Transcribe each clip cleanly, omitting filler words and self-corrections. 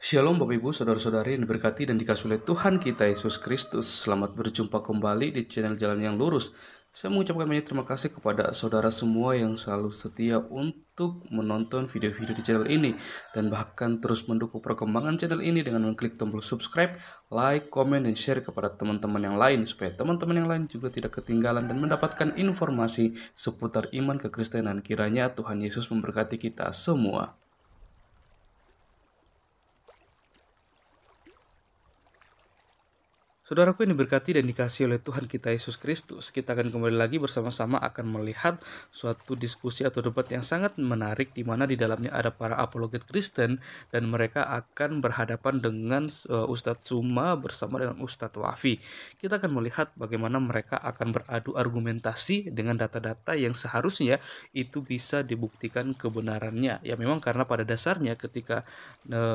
Shalom Bapak Ibu, Saudara-saudari yang diberkati dan dikasihi oleh Tuhan kita Yesus Kristus. Selamat berjumpa kembali di channel Jalan yang Lurus. Saya mengucapkan banyak terima kasih kepada saudara semua yang selalu setia untuk menonton video-video di channel ini dan bahkan terus mendukung perkembangan channel ini dengan mengklik tombol subscribe, like, komen, dan share kepada teman-teman yang lain supaya teman-teman yang lain juga tidak ketinggalan dan mendapatkan informasi seputar iman kekristenan. Kiranya Tuhan Yesus memberkati kita semua. Saudaraku yang diberkati dan dikasihi oleh Tuhan kita Yesus Kristus, kita akan kembali lagi bersama-sama akan melihat suatu diskusi atau debat yang sangat menarik di mana di dalamnya ada para apologet Kristen dan mereka akan berhadapan dengan Ustadz Tsuma bersama dengan Ustadz Wafi. Kita akan melihat bagaimana mereka akan beradu argumentasi dengan data-data yang seharusnya itu bisa dibuktikan kebenarannya. Ya memang karena pada dasarnya ketika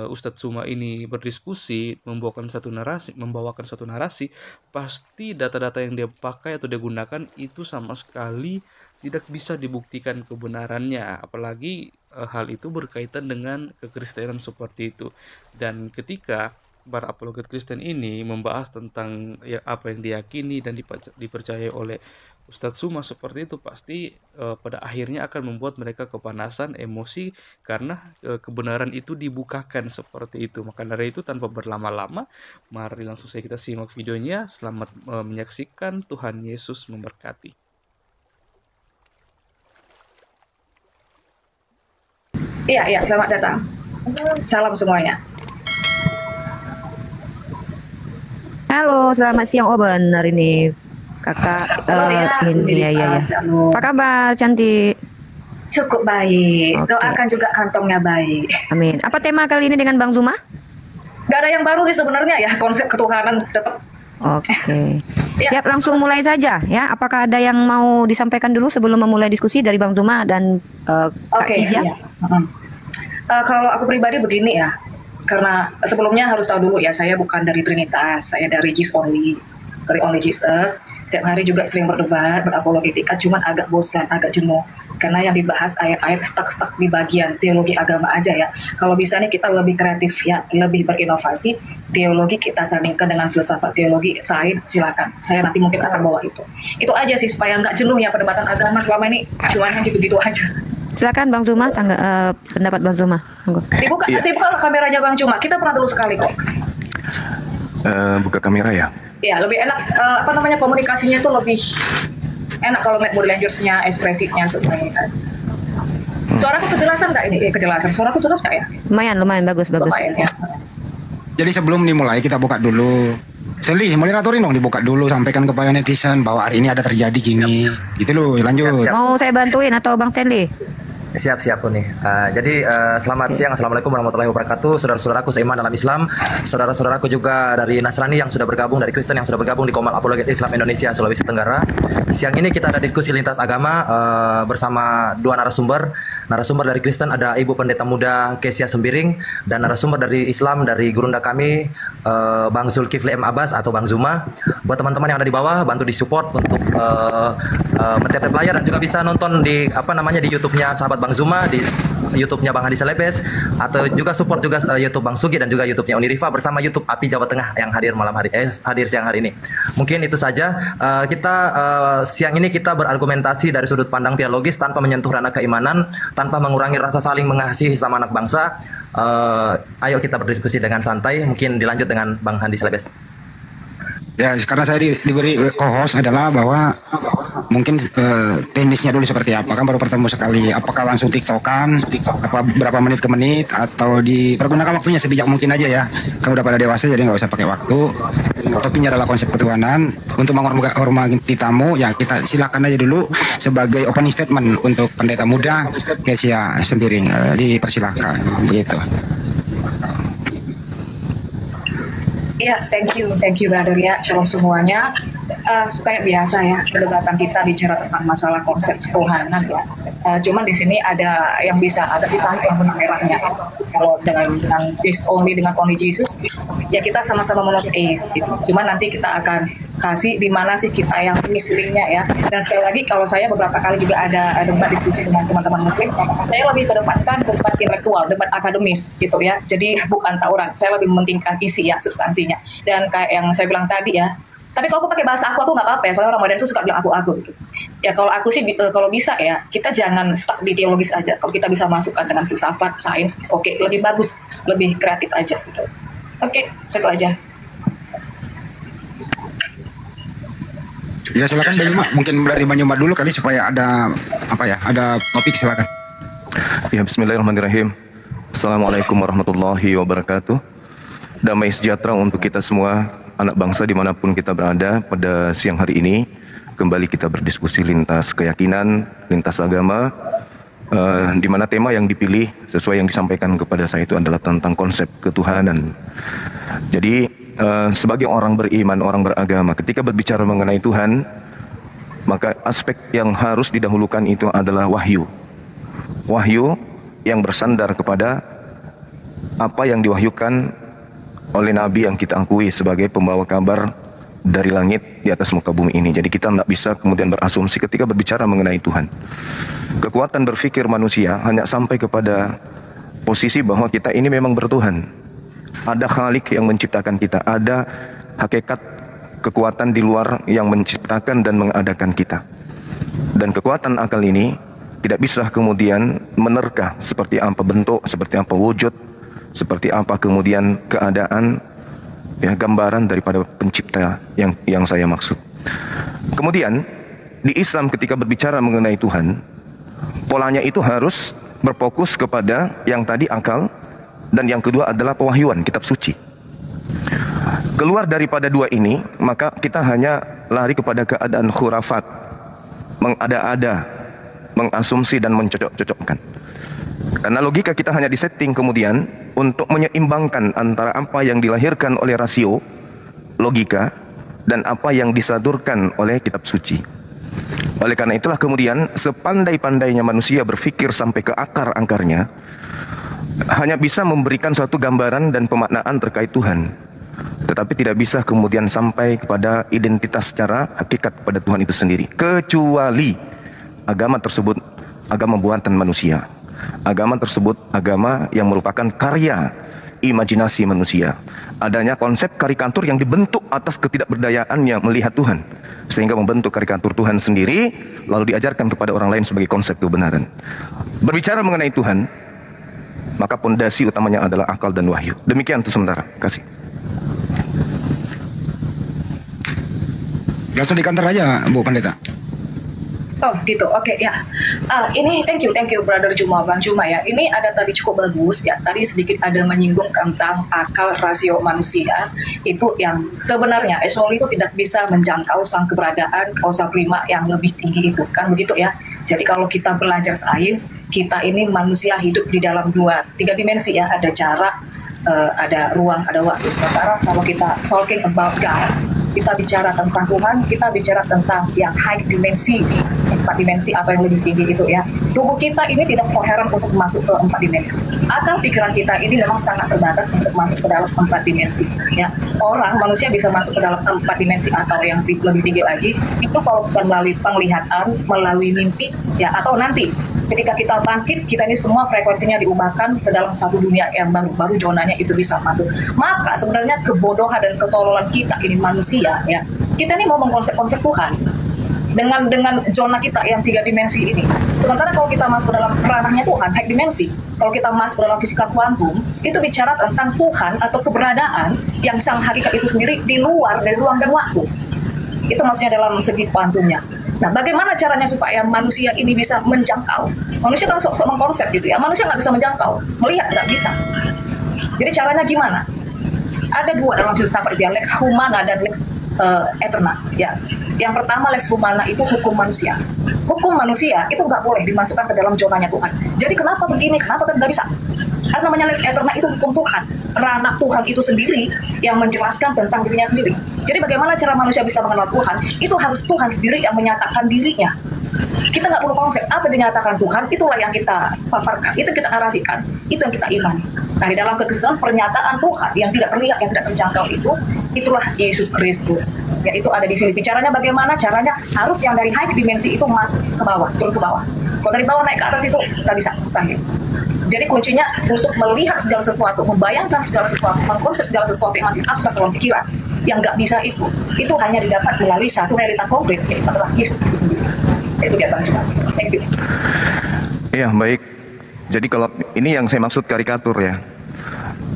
Ustadz Tsuma ini berdiskusi membawakan satu narasi, pasti data-data yang dia pakai atau dia gunakan itu sama sekali tidak bisa dibuktikan kebenarannya, apalagi hal itu berkaitan dengan kekristenan seperti itu. Dan ketika para apologet Kristen ini membahas tentang apa yang diyakini dan dipercayai oleh Ustadz Tsuma seperti itu, pasti pada akhirnya akan membuat mereka kepanasan, emosi karena kebenaran itu dibukakan seperti itu. Maka dari itu tanpa berlama-lama, mari langsung saja kita simak videonya. Selamat menyaksikan, Tuhan Yesus memberkati. Iya, selamat datang. Salam semuanya. Halo, selamat siang. Oh benar ini kakak. Ini ya. Apa kabar, cantik? Cukup baik. Oke. Doakan juga kantongnya baik. Amin. Apa tema kali ini dengan Bang Zuma? Gak ada yang baru sih sebenarnya ya, konsep ketuhanan tetap. Oke. Ya. Siap, langsung mulai saja ya. Apakah ada yang mau disampaikan dulu sebelum memulai diskusi dari Bang Zuma dan Kak Izya? Iya. Kalau aku pribadi begini ya, karena sebelumnya harus tahu dulu ya, saya bukan dari Trinitas, saya dari Jesus Only, dari Only Jesus. Setiap hari juga sering berdebat, berapologetika, cuman agak bosan, agak jenuh. Karena yang dibahas ayat-ayat stuck di bagian teologi agama aja ya. Kalau bisa nih kita lebih kreatif ya, lebih berinovasi. Teologi kita sandingkan dengan filsafat teologi, silakan. Saya nanti mungkin akan bawa itu. Itu aja sih supaya nggak jenuh ya perdebatan agama selama ini, cuman gitu-gitu aja. Silakan Bang Zuma, pendapat Bang Zuma. Dibuka kameranya Bang Cuma. Kita pernah dulu sekali kok. Buka kamera ya? Ya, lebih enak, komunikasinya tuh lebih enak kalau ngeliat body language-nya, ekspresinya semuanya kan. Suaraku kejelasan nggak ini? Kejelasan. Suaraku jelas nggak ya? Lumayan bagus. Lumayan ya. Jadi sebelum dimulai kita buka dulu. Sally, moderatorin dong, dibuka dulu, sampaikan kepada netizen bahwa hari ini ada terjadi gini. Gitu loh, lanjut. Siap. Mau saya bantuin atau Bang Stanley? Siap nih. Jadi selamat siang, assalamualaikum warahmatullahi wabarakatuh, saudara-saudaraku seiman dalam Islam, saudara-saudaraku juga dari Nasrani yang sudah bergabung, dari Kristen yang sudah bergabung di Komal Apologet Islam Indonesia Sulawesi Tenggara. Siang ini kita ada diskusi lintas agama bersama dua narasumber. Narasumber dari Kristen ada Ibu Pendeta Muda Kesia Sembiring, dan narasumber dari Islam dari gurunda kami Bang Zulkifli M. Abbas atau Bang Zuma. Buat teman-teman yang ada di bawah, bantu disupport untuk men-tap layar dan juga bisa nonton di di YouTube-nya sahabat Bang Zuma, di YouTube-nya Bang Hadi Selebes, atau juga support juga YouTube Bang Sugi dan juga YouTube-nya Unirifa bersama YouTube API Jawa Tengah yang hadir hadir siang hari ini. Mungkin itu saja. Kita siang ini kita berargumentasi dari sudut pandang teologis tanpa menyentuh ranah keimanan, tanpa mengurangi rasa saling mengasihi sama anak bangsa. Ayo kita berdiskusi dengan santai. Mungkin dilanjut dengan Bang Hadi Selebes. Ya, karena saya diberi co-host adalah bahwa mungkin teknisnya dulu seperti apa, kan baru bertemu sekali. Apakah langsung tiktokan, apa berapa menit ke menit, atau dipergunakan waktunya sebijak mungkin aja ya. Kan udah pada dewasa jadi nggak usah pakai waktu. Topiknya adalah konsep ketuhanan. Untuk menghormati tamu, ya kita silakan aja dulu sebagai opening statement untuk Pendeta Muda Kesia Sembiring. Dipersilakan begitu. Iya, thank you brother ya, shalom semuanya. Kayak biasa ya, perdebatan kita bicara tentang masalah konsep ketuhanan ya. Cuman di sini ada yang bisa agak ditarik yang benang merahnya. Kalau dengan Jesus Only, dengan Only Jesus, ya kita sama-sama monotheis gitu. Cuman nanti kita akan kasih di mana sih kita yang miss linknya ya. Dan sekali lagi kalau saya beberapa kali juga ada debat diskusi dengan teman-teman muslim, saya lebih kedepankan debat intelektual, debat akademis gitu ya. Jadi bukan tawuran, saya lebih mementingkan isi ya, substansinya. Dan kayak yang saya bilang tadi ya, tapi kalau aku pakai bahasa aku nggak apa-apa ya, soalnya orang modern itu suka bilang aku gitu. Ya kalau aku sih kalau bisa ya, kita jangan stuck di teologis aja. Kalau kita bisa masukkan dengan filsafat, sains, oke, lebih bagus, lebih kreatif aja gitu. Oke, itu aja. Ya silakan Banyuma, mungkin dari Banyuma dulu kali supaya ada ada topik, silakan. Ya, bismillahirrahmanirrahim. Assalamualaikum warahmatullahi wabarakatuh. Damai sejahtera untuk kita semua, anak bangsa dimanapun kita berada. Pada siang hari ini kembali kita berdiskusi lintas keyakinan, lintas agama, di mana tema yang dipilih sesuai yang disampaikan kepada saya itu adalah tentang konsep ketuhanan. Jadi sebagai orang beriman, orang beragama, ketika berbicara mengenai Tuhan, maka aspek yang harus didahulukan itu adalah wahyu. Wahyu yang bersandar kepada apa yang diwahyukan oleh Nabi yang kita akui sebagai pembawa kabar dari langit di atas muka bumi ini. Jadi kita tidak bisa kemudian berasumsi ketika berbicara mengenai Tuhan. Kekuatan berpikir manusia hanya sampai kepada posisi bahwa kita ini memang bertuhan. Ada Khalik yang menciptakan kita, ada hakikat kekuatan di luar yang menciptakan dan mengadakan kita. Dan kekuatan akal ini tidak bisa kemudian menerka seperti apa bentuk, seperti apa wujud, seperti apa kemudian keadaan, ya, gambaran daripada pencipta yang saya maksud. Kemudian di Islam ketika berbicara mengenai Tuhan, polanya itu harus berfokus kepada yang tadi akal, dan yang kedua adalah pewahyuan, kitab suci. Keluar daripada dua ini, maka kita hanya lari kepada keadaan khurafat, mengada-ada, mengasumsi dan mencocok-cocokkan. Karena logika kita hanya disetting kemudian untuk menyeimbangkan antara apa yang dilahirkan oleh rasio, logika, dan apa yang disadurkan oleh kitab suci. Oleh karena itulah kemudian sepandai-pandainya manusia berpikir sampai ke akar-akarnya, hanya bisa memberikan suatu gambaran dan pemaknaan terkait Tuhan, tetapi tidak bisa kemudian sampai kepada identitas secara hakikat pada Tuhan itu sendiri, kecuali agama tersebut agama buatan manusia. Agama tersebut agama yang merupakan karya imajinasi manusia. Adanya konsep karikatur yang dibentuk atas ketidakberdayaannya melihat Tuhan, sehingga membentuk karikatur Tuhan sendiri, lalu diajarkan kepada orang lain sebagai konsep kebenaran. Berbicara mengenai Tuhan, maka pondasi utamanya adalah akal dan wahyu. Demikian untuk sementara. Kasih. Langsung di kantor aja, Bu Pendeta. Oh gitu, oke ya. Ini thank you Brother Juma, Bang Juma ya. Ini ada tadi cukup bagus ya. Tadi sedikit ada menyinggung tentang akal rasio manusia. Itu yang sebenarnya actually itu tidak bisa menjangkau sang keberadaan kausa prima yang lebih tinggi itu kan begitu ya. Jadi kalau kita belajar sains, kita ini manusia hidup di dalam tiga dimensi ya. Ada jarak, ada ruang, ada waktu. Sementara kalau kita talking about God, kita bicara tentang Tuhan, kita bicara tentang yang high dimensi, 4 dimensi apa yang lebih tinggi itu ya. Tubuh kita ini tidak koheren untuk masuk ke 4 dimensi. Akal pikiran kita ini memang sangat terbatas untuk masuk ke dalam 4 dimensi. Ya, manusia bisa masuk ke dalam 4 dimensi atau yang lebih tinggi lagi, itu kalau bukan melalui penglihatan, melalui mimpi, ya atau nanti ketika kita bangkit, kita ini semua frekuensinya diubahkan ke dalam satu dunia yang baru zonanya itu bisa masuk. Maka sebenarnya kebodohan dan ketololan kita ini manusia ya. Kita ini mau mengkonsep-konsep Tuhan dengan zona kita yang 3 dimensi ini. Sementara kalau kita masuk dalam ranahnya Tuhan, high dimensi, kalau kita masuk dalam fisika kuantum, itu bicara tentang Tuhan atau keberadaan yang sang hakikat itu sendiri di luar dari ruang dan waktu. Itu maksudnya dalam segi kuantumnya. Nah, bagaimana caranya supaya manusia ini bisa menjangkau? Manusia kan sok-sok mengkonsep gitu ya. Manusia nggak bisa menjangkau, melihat nggak bisa. Jadi caranya gimana? Ada 2 dalam filsafat dia, lex humana dan lex eterna. Ya, yang pertama lex humana itu hukum manusia. Hukum manusia itu nggak boleh dimasukkan ke dalam zonanya Tuhan. Jadi kenapa begini? Kenapa kan nggak bisa? Karena namanya lex eterna itu hukum Tuhan. Ranah Tuhan itu sendiri yang menjelaskan tentang dirinya sendiri. Jadi bagaimana cara manusia bisa mengenal Tuhan? Itu harus Tuhan sendiri yang menyatakan dirinya. Kita nggak perlu konsep apa dinyatakan Tuhan, itulah yang kita paparkan, itu kita narasikan, itu yang kita imani. Nah, di dalam kekristenan pernyataan Tuhan yang tidak terlihat, yang tidak terjangkau itulah Yesus Kristus, yaitu ada di Filipi. Caranya bagaimana? Caranya harus yang dari high dimensi itu masuk ke bawah, turun ke bawah. Kalau dari bawah naik ke atas itu nggak bisa, mustahil. Jadi kuncinya untuk melihat segala sesuatu, membayangkan segala sesuatu, mengkonsep segala sesuatu yang masih abstrak dalam pikiran, yang nggak bisa itu hanya didapat melalui satu realita konkret, yaitu adalah Yesus itu sendiri. Itu dia Bang Juma. Thank you. Ya, baik. Jadi kalau ini yang saya maksud karikatur ya.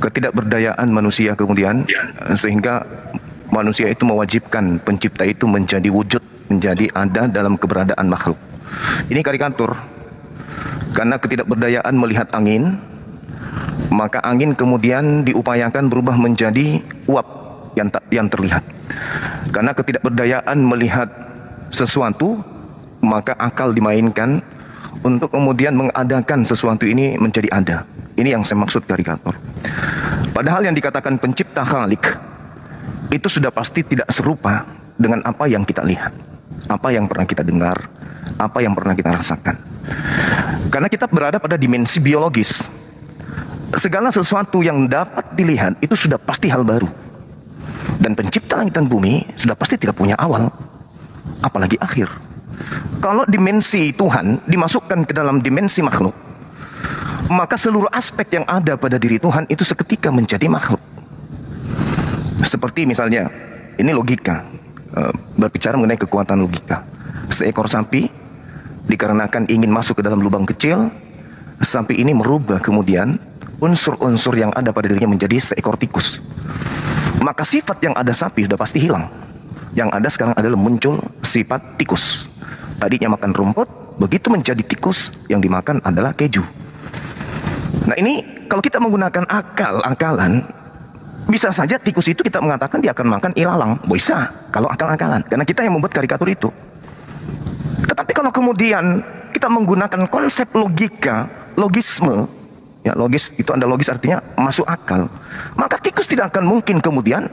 Ketidakberdayaan manusia kemudian sehingga manusia itu mewajibkan pencipta itu menjadi wujud, menjadi ada dalam keberadaan makhluk. Ini karikatur. Karena ketidakberdayaan melihat angin, maka angin kemudian diupayakan berubah menjadi uap yang terlihat. Karena ketidakberdayaan melihat sesuatu, maka akal dimainkan untuk kemudian mengadakan sesuatu ini menjadi ada. Ini yang saya maksud karikatur. Padahal yang dikatakan pencipta Khalik itu sudah pasti tidak serupa dengan apa yang kita lihat, apa yang pernah kita dengar, apa yang pernah kita rasakan. Karena kita berada pada dimensi biologis. Segala sesuatu yang dapat dilihat itu sudah pasti hal baru. Dan pencipta langit dan bumi sudah pasti tidak punya awal, apalagi akhir. Kalau dimensi Tuhan dimasukkan ke dalam dimensi makhluk, maka seluruh aspek yang ada pada diri Tuhan itu seketika menjadi makhluk. Seperti misalnya, ini logika, berbicara mengenai kekuatan logika. Seekor sapi dikarenakan ingin masuk ke dalam lubang kecil, sapi ini merubah kemudian unsur-unsur yang ada pada dirinya menjadi seekor tikus. Maka sifat yang ada sapi sudah pasti hilang. Yang ada sekarang adalah muncul sifat tikus. Tadinya makan rumput, begitu menjadi tikus, yang dimakan adalah keju. Nah ini kalau kita menggunakan akal-akalan, bisa saja tikus itu kita mengatakan dia akan makan ilalang. Bisa, kalau akal-akalan. Karena kita yang membuat karikatur itu. Tetapi kalau kemudian kita menggunakan konsep logika, logisme, ya logis itu anda logis artinya masuk akal, maka tikus tidak akan mungkin kemudian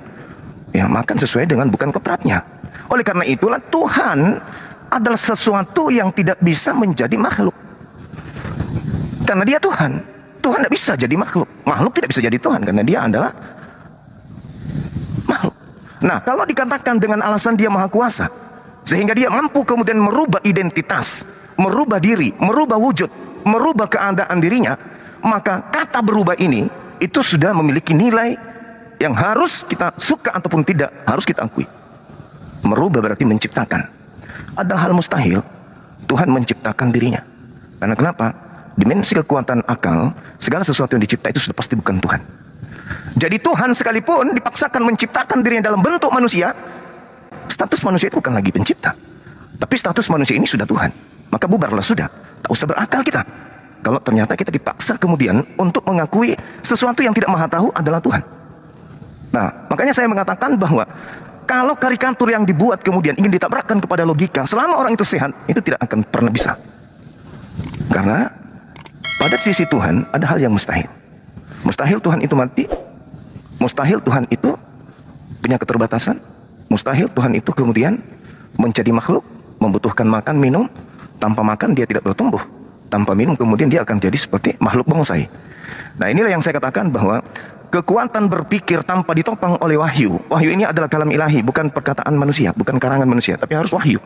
ya makan sesuai dengan bukan kepratnya. Oleh karena itulah Tuhan adalah sesuatu yang tidak bisa menjadi makhluk. Karena dia Tuhan. Tuhan tidak bisa jadi makhluk. Makhluk tidak bisa jadi Tuhan karena dia adalah makhluk. Nah, kalau dikatakan dengan alasan dia maha kuasa, sehingga dia mampu kemudian merubah identitas, merubah diri, merubah wujud, merubah keadaan dirinya, maka kata berubah ini itu sudah memiliki nilai yang harus kita suka ataupun tidak, harus kita akui. Merubah berarti menciptakan. Ada hal mustahil, Tuhan menciptakan dirinya. Karena kenapa? Dimensi kekuatan akal, segala sesuatu yang dicipta itu sudah pasti bukan Tuhan. Jadi Tuhan sekalipun dipaksakan menciptakan dirinya dalam bentuk manusia, status manusia itu bukan lagi pencipta, tapi status manusia ini sudah Tuhan. Maka bubarlah sudah, tak usah berakal kita. Kalau ternyata kita dipaksa kemudian untuk mengakui sesuatu yang tidak maha tahu adalah Tuhan. Nah, makanya saya mengatakan bahwa kalau karikatur yang dibuat kemudian ingin ditabrakkan kepada logika, selama orang itu sehat, itu tidak akan pernah bisa. Karena pada sisi Tuhan ada hal yang mustahil. Mustahil Tuhan itu mati, mustahil Tuhan itu punya keterbatasan, mustahil Tuhan itu kemudian menjadi makhluk, membutuhkan makan, minum. Tanpa makan dia tidak bertumbuh, tanpa minum kemudian dia akan jadi seperti makhluk bonsai. Nah inilah yang saya katakan bahwa kekuatan berpikir tanpa ditopang oleh wahyu. Wahyu ini adalah kalam ilahi, bukan perkataan manusia, bukan karangan manusia, tapi harus wahyu.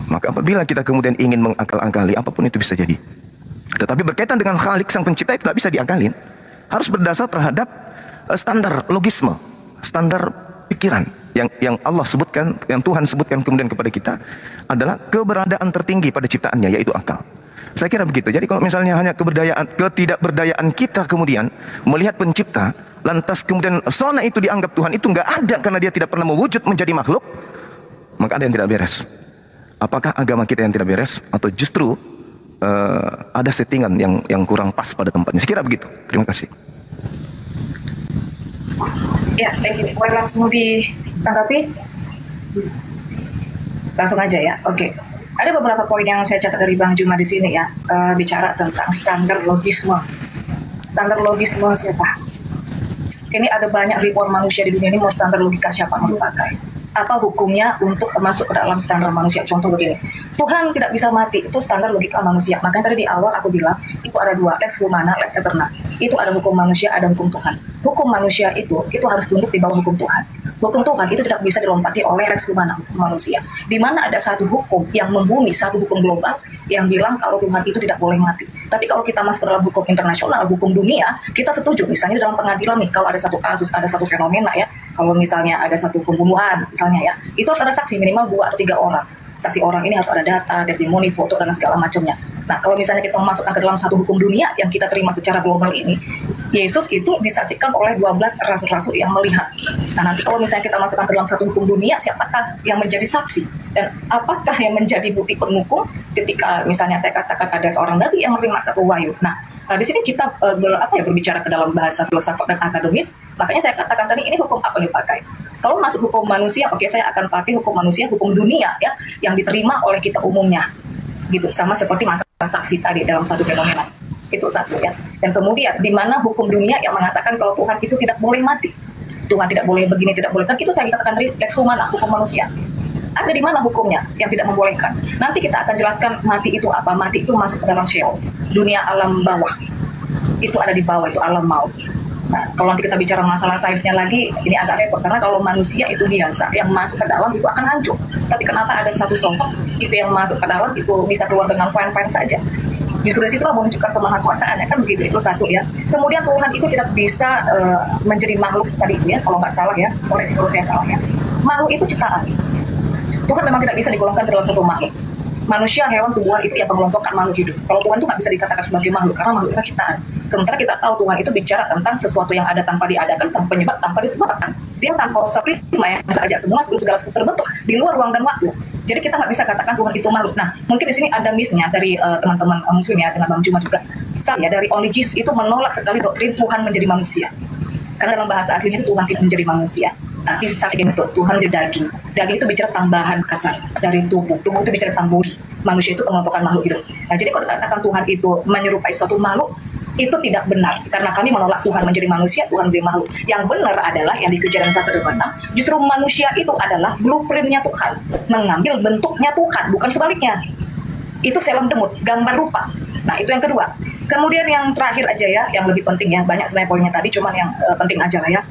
Maka apabila kita kemudian ingin mengakal-akali, apapun itu bisa jadi. Tetapi berkaitan dengan Khalik sang pencipta itu tidak bisa diakalin. Harus berdasar terhadap standar logisme, standar pikiran yang Allah sebutkan, yang Tuhan sebutkan kemudian kepada kita adalah keberadaan tertinggi pada ciptaannya, yaitu akal. Saya kira begitu. Jadi kalau misalnya hanya ketidakberdayaan kita kemudian melihat pencipta, lantas kemudian zona itu dianggap Tuhan itu nggak ada karena dia tidak pernah mewujud menjadi makhluk, maka ada yang tidak beres. Apakah agama kita yang tidak beres atau justru ada settingan yang kurang pas pada tempatnya? Saya kira begitu. Terima kasih. Ya, thank you. Boleh langsung ditanggapi? Langsung aja ya. Oke. Ada beberapa poin yang saya catat dari Bang Juma di sini ya, bicara tentang standar logisme. Standar logisme siapa? Ini ada banyak ribuan manusia di dunia ini, mau standar logika siapa mau dipakai? apa hukumnya untuk masuk ke dalam standar manusia. Contoh begini, Tuhan tidak bisa mati, itu standar logika manusia. Makanya tadi di awal aku bilang, itu ada dua, lex humana, lex eterna. Itu ada hukum manusia, ada hukum Tuhan. Hukum manusia itu harus tunduk di bawah hukum Tuhan. Hukum Tuhan itu tidak bisa dilompati oleh lex humana, hukum manusia. Di mana ada satu hukum yang membumi, satu hukum global, yang bilang kalau Tuhan itu tidak boleh mati. Tapi kalau kita masuk ke dalam hukum internasional, hukum dunia, kita setuju. Misalnya dalam pengadilan nih, kalau ada satu kasus, ada satu fenomena ya, kalau misalnya ada satu pembunuhan, misalnya ya, itu harus ada saksi minimal 2 atau 3 orang. Saksi orang ini harus ada data, testimoni, foto, dan segala macamnya. Nah, kalau misalnya kita memasukkan ke dalam satu hukum dunia yang kita terima secara global ini, Yesus itu disaksikan oleh 12 rasul-rasul yang melihat. Nah, nanti kalau misalnya kita masukkan ke dalam satu hukum dunia, siapakah yang menjadi saksi? Dan apakah yang menjadi bukti pendukung ketika misalnya saya katakan ada seorang nabi yang menerima satu wahyu? Nah, di sini kita berbicara ke dalam bahasa filsafat dan akademis, makanya saya katakan tadi ini hukum apa yang dipakai. Kalau masuk hukum manusia, oke, saya akan pakai hukum manusia, hukum dunia ya, yang diterima oleh kita umumnya, gitu. Sama seperti masalah saksi tadi dalam satu fenomena, itu satu ya. Dan kemudian di mana hukum dunia yang mengatakan kalau Tuhan itu tidak boleh mati, Tuhan tidak boleh begini, tidak boleh kan, itu saya katakan tadi lex humana, hukum manusia. Ada di mana hukumnya yang tidak membolehkan? Nanti kita akan jelaskan mati itu apa. Mati itu masuk ke dalam Sheol, dunia alam bawah. Itu ada di bawah, itu alam maut. Nah, kalau nanti kita bicara masalah sainsnya lagi, ini agak repot. Karena kalau manusia itu biasa, yang masuk ke dalam itu akan hancur. Tapi kenapa ada satu sosok itu yang masuk ke dalam itu bisa keluar dengan fine-fine saja? Justru di situlah menunjukkan kemahakuasaannya, kan begitu, itu satu ya. Kemudian Tuhan itu tidak bisa menjadi makhluk tadi itu ya, kalau nggak salah ya, koreksi kalau saya salah ya. Makhluk itu ciptaan. Tuhan memang tidak bisa digolongkan dalam satu makhluk. Manusia, hewan, tumbuhan itu yang mengelompokkan makhluk hidup. Kalau Tuhan itu nggak bisa dikatakan sebagai makhluk, karena makhluk itu ciptaan. Sementara kita tahu Tuhan itu bicara tentang sesuatu yang ada tanpa diadakan, tanpa penyebab, tanpa disebabkan. Dia tanpa prima yang saja semua segala sesuatu terbentuk di luar ruang dan waktu. Jadi kita nggak bisa katakan Tuhan itu makhluk. Nah, mungkin di sini ada miss-nya dari teman-teman Muslim ya, dengan Bang Juma juga. Saya dari Only Jesus itu menolak sekali doktrin Tuhan menjadi manusia. Karena dalam bahasa aslinya itu Tuhan tidak menjadi manusia. Kisah itu Tuhan jadi daging. Daging itu bicara tambahan kasar dari tubuh. Tubuh itu bicara tentang budi. Manusia itu pengelompokan makhluk hidup. Nah, jadi kalau dikatakan Tuhan itu menyerupai suatu makhluk, itu tidak benar. Karena kami menolak Tuhan menjadi manusia, Tuhan menjadi makhluk. Yang benar adalah yang dikejar yang satu depan. Justru manusia itu adalah blueprintnya Tuhan, mengambil bentuknya Tuhan, bukan sebaliknya. Itu selam demut, gambar rupa. Nah, itu yang kedua. Kemudian yang terakhir aja ya, yang lebih penting ya, banyak sebenarnya poinnya tadi, cuman yang penting aja lah ya.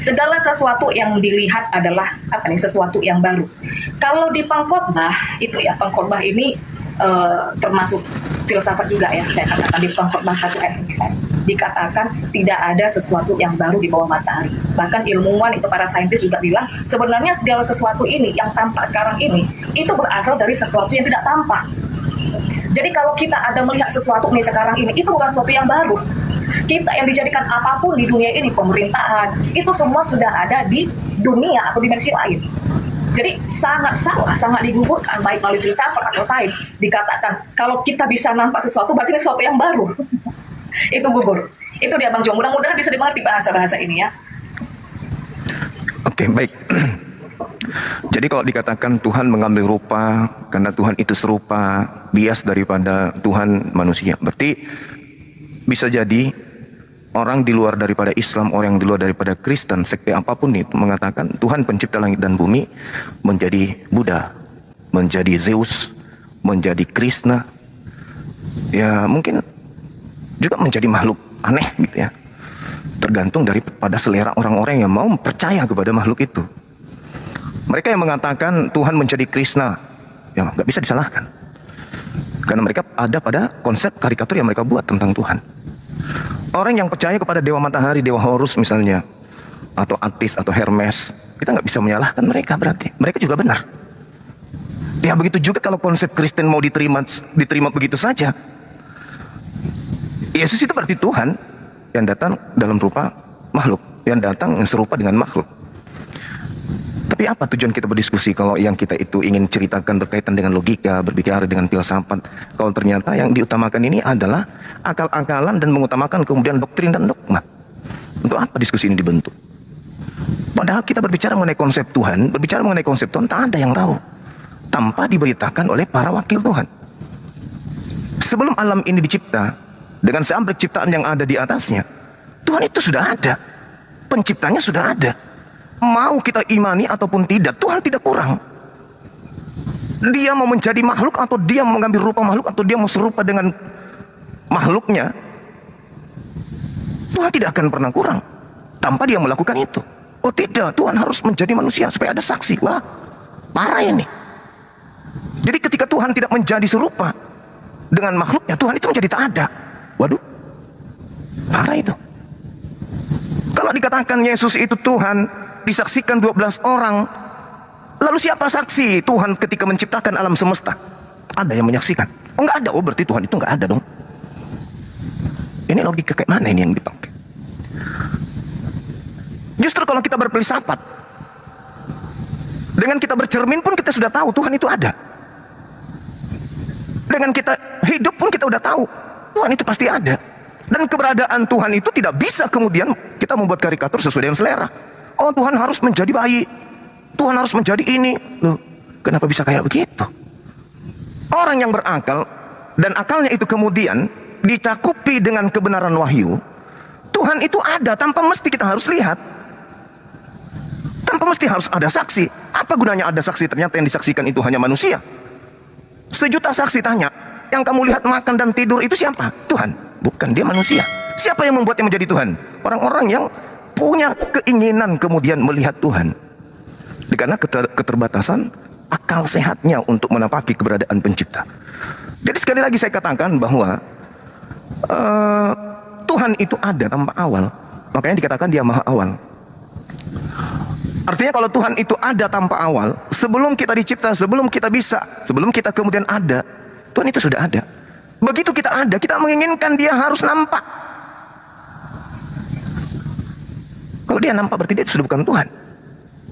Segala sesuatu yang dilihat adalah sesuatu yang baru. Kalau di pengkhotbah itu ya, pengkhotbah ini termasuk filsafat juga ya. Saya katakan di pengkhotbah 1 ayat 9 dikatakan tidak ada sesuatu yang baru di bawah matahari. Bahkan ilmuwan itu, para saintis juga bilang sebenarnya segala sesuatu ini yang tampak sekarang ini itu berasal dari sesuatu yang tidak tampak. Jadi kalau kita ada melihat sesuatu nih sekarang ini, itu bukan sesuatu yang baru. Kita yang dijadikan apapun di dunia ini, pemerintahan, itu semua sudah ada di dunia atau dimensi lain. Jadi sangat salah, sangat digugurkan baik melalui filsafat atau sains. Dikatakan kalau kita bisa nampak sesuatu berarti ini sesuatu yang baru. Itu gugur. Itu dia Bang Jo. Mudah-mudahan bisa dimengerti bahasa-bahasa ini ya. Oke, baik. Jadi kalau dikatakan Tuhan mengambil rupa karena Tuhan itu serupa, bias daripada Tuhan manusia, berarti bisa jadi orang di luar daripada Islam, orang di luar daripada Kristen, sekte apapun itu mengatakan Tuhan pencipta langit dan bumi menjadi Buddha, menjadi Zeus, menjadi Krishna, ya mungkin juga menjadi makhluk aneh gitu ya. Tergantung daripada selera orang-orang yang mau percaya kepada makhluk itu. Mereka yang mengatakan Tuhan menjadi Krishna, ya nggak bisa disalahkan. Karena mereka ada pada konsep karikatur yang mereka buat tentang Tuhan. Orang yang percaya kepada Dewa Matahari, Dewa Horus misalnya, atau Attis atau Hermes, kita nggak bisa menyalahkan mereka berarti. Mereka juga benar. Ya begitu juga kalau konsep Kristen mau diterima begitu saja. Yesus itu berarti Tuhan yang datang dalam rupa makhluk, yang datang yang serupa dengan makhluk. Tapi apa tujuan kita berdiskusi kalau yang kita itu ingin ceritakan berkaitan dengan logika, berbicara dengan filsafat, kalau ternyata yang diutamakan ini adalah akal-akalan dan mengutamakan kemudian doktrin dan dogma. Untuk apa diskusi ini dibentuk? Padahal kita berbicara mengenai konsep Tuhan, berbicara mengenai konsep Tuhan, tak ada yang tahu tanpa diberitakan oleh para wakil Tuhan. Sebelum alam ini dicipta, dengan seambrek ciptaan yang ada di atasnya, Tuhan itu sudah ada, penciptanya sudah ada. mau kita imani ataupun tidak, Tuhan tidak kurang. Dia mau menjadi makhluk atau dia mau mengambil rupa makhluk atau dia mau serupa dengan makhluknya, Tuhan tidak akan pernah kurang tanpa dia melakukan itu. Oh tidak, Tuhan harus menjadi manusia supaya ada saksi. Wah, parah ini. Jadi ketika Tuhan tidak menjadi serupa dengan makhluknya, Tuhan itu menjadi tak ada. Waduh, parah itu. Kalau dikatakan Yesus itu Tuhan, disaksikan 12 orang, lalu siapa saksi Tuhan ketika menciptakan alam semesta? Ada yang menyaksikan? Oh nggak ada, oh berarti Tuhan itu nggak ada dong. Ini logika kayak mana ini yang dipakai? Justru kalau kita berfilsafat, dengan kita bercermin pun kita sudah tahu Tuhan itu ada. Dengan kita hidup pun kita udah tahu Tuhan itu pasti ada. Dan keberadaan Tuhan itu tidak bisa kemudian kita membuat karikatur sesuai dengan selera. Oh Tuhan harus menjadi bayi, Tuhan harus menjadi ini. Loh, kenapa bisa kayak begitu? Orang yang berakal dan akalnya itu kemudian dicakupi dengan kebenaran wahyu, Tuhan itu ada tanpa mesti kita harus lihat, tanpa mesti harus ada saksi. Apa gunanya ada saksi? Ternyata yang disaksikan itu hanya manusia. Sejuta saksi tanya, yang kamu lihat makan dan tidur itu siapa? Tuhan. Bukan, dia manusia. Siapa yang membuatnya menjadi Tuhan? Orang-orang yang punya keinginan kemudian melihat Tuhan. Karena keterbatasan akal sehatnya untuk menapaki keberadaan pencipta. Jadi sekali lagi saya katakan bahwa Tuhan itu ada tanpa awal. Makanya dikatakan dia maha awal. Artinya kalau Tuhan itu ada tanpa awal, sebelum kita dicipta, sebelum kita bisa, sebelum kita kemudian ada, Tuhan itu sudah ada. Begitu kita ada, kita menginginkan dia harus nampak. Kalau dia nampak berarti dia sudah bukan Tuhan,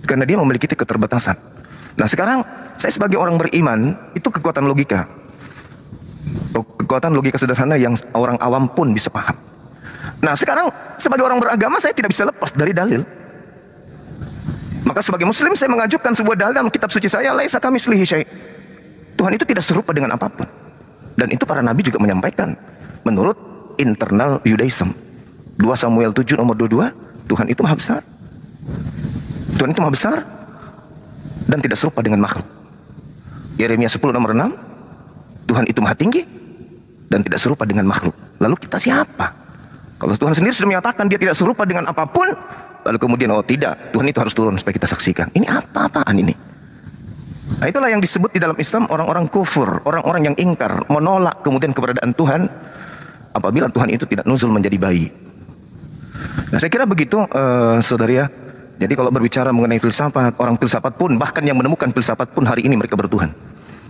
karena dia memiliki keterbatasan. Nah sekarang saya sebagai orang beriman, itu kekuatan logika, kekuatan logika sederhana yang orang awam pun bisa paham. Nah sekarang sebagai orang beragama saya tidak bisa lepas dari dalil. Maka sebagai muslim saya mengajukan sebuah dalil dalam kitab suci saya, laisa kamitslihi syai'. Tuhan itu tidak serupa dengan apapun. Dan itu para nabi juga menyampaikan menurut internal Judaism. 2 Samuel 7 nomor 22, Tuhan itu maha besar. Tuhan itu maha besar dan tidak serupa dengan makhluk. Yeremia 10 nomor 6, Tuhan itu maha tinggi dan tidak serupa dengan makhluk. Lalu kita siapa? Kalau Tuhan sendiri sudah menyatakan dia tidak serupa dengan apapun, lalu kemudian oh tidak, Tuhan itu harus turun supaya kita saksikan. Ini apa-apaan ini? Nah itulah yang disebut di dalam Islam orang-orang kufur, orang-orang yang ingkar, menolak kemudian keberadaan Tuhan apabila Tuhan itu tidak nuzul menjadi bayi. Nah saya kira begitu saudari ya. Jadi kalau berbicara mengenai filsafat, orang filsafat pun, bahkan yang menemukan filsafat pun hari ini mereka bertuhan.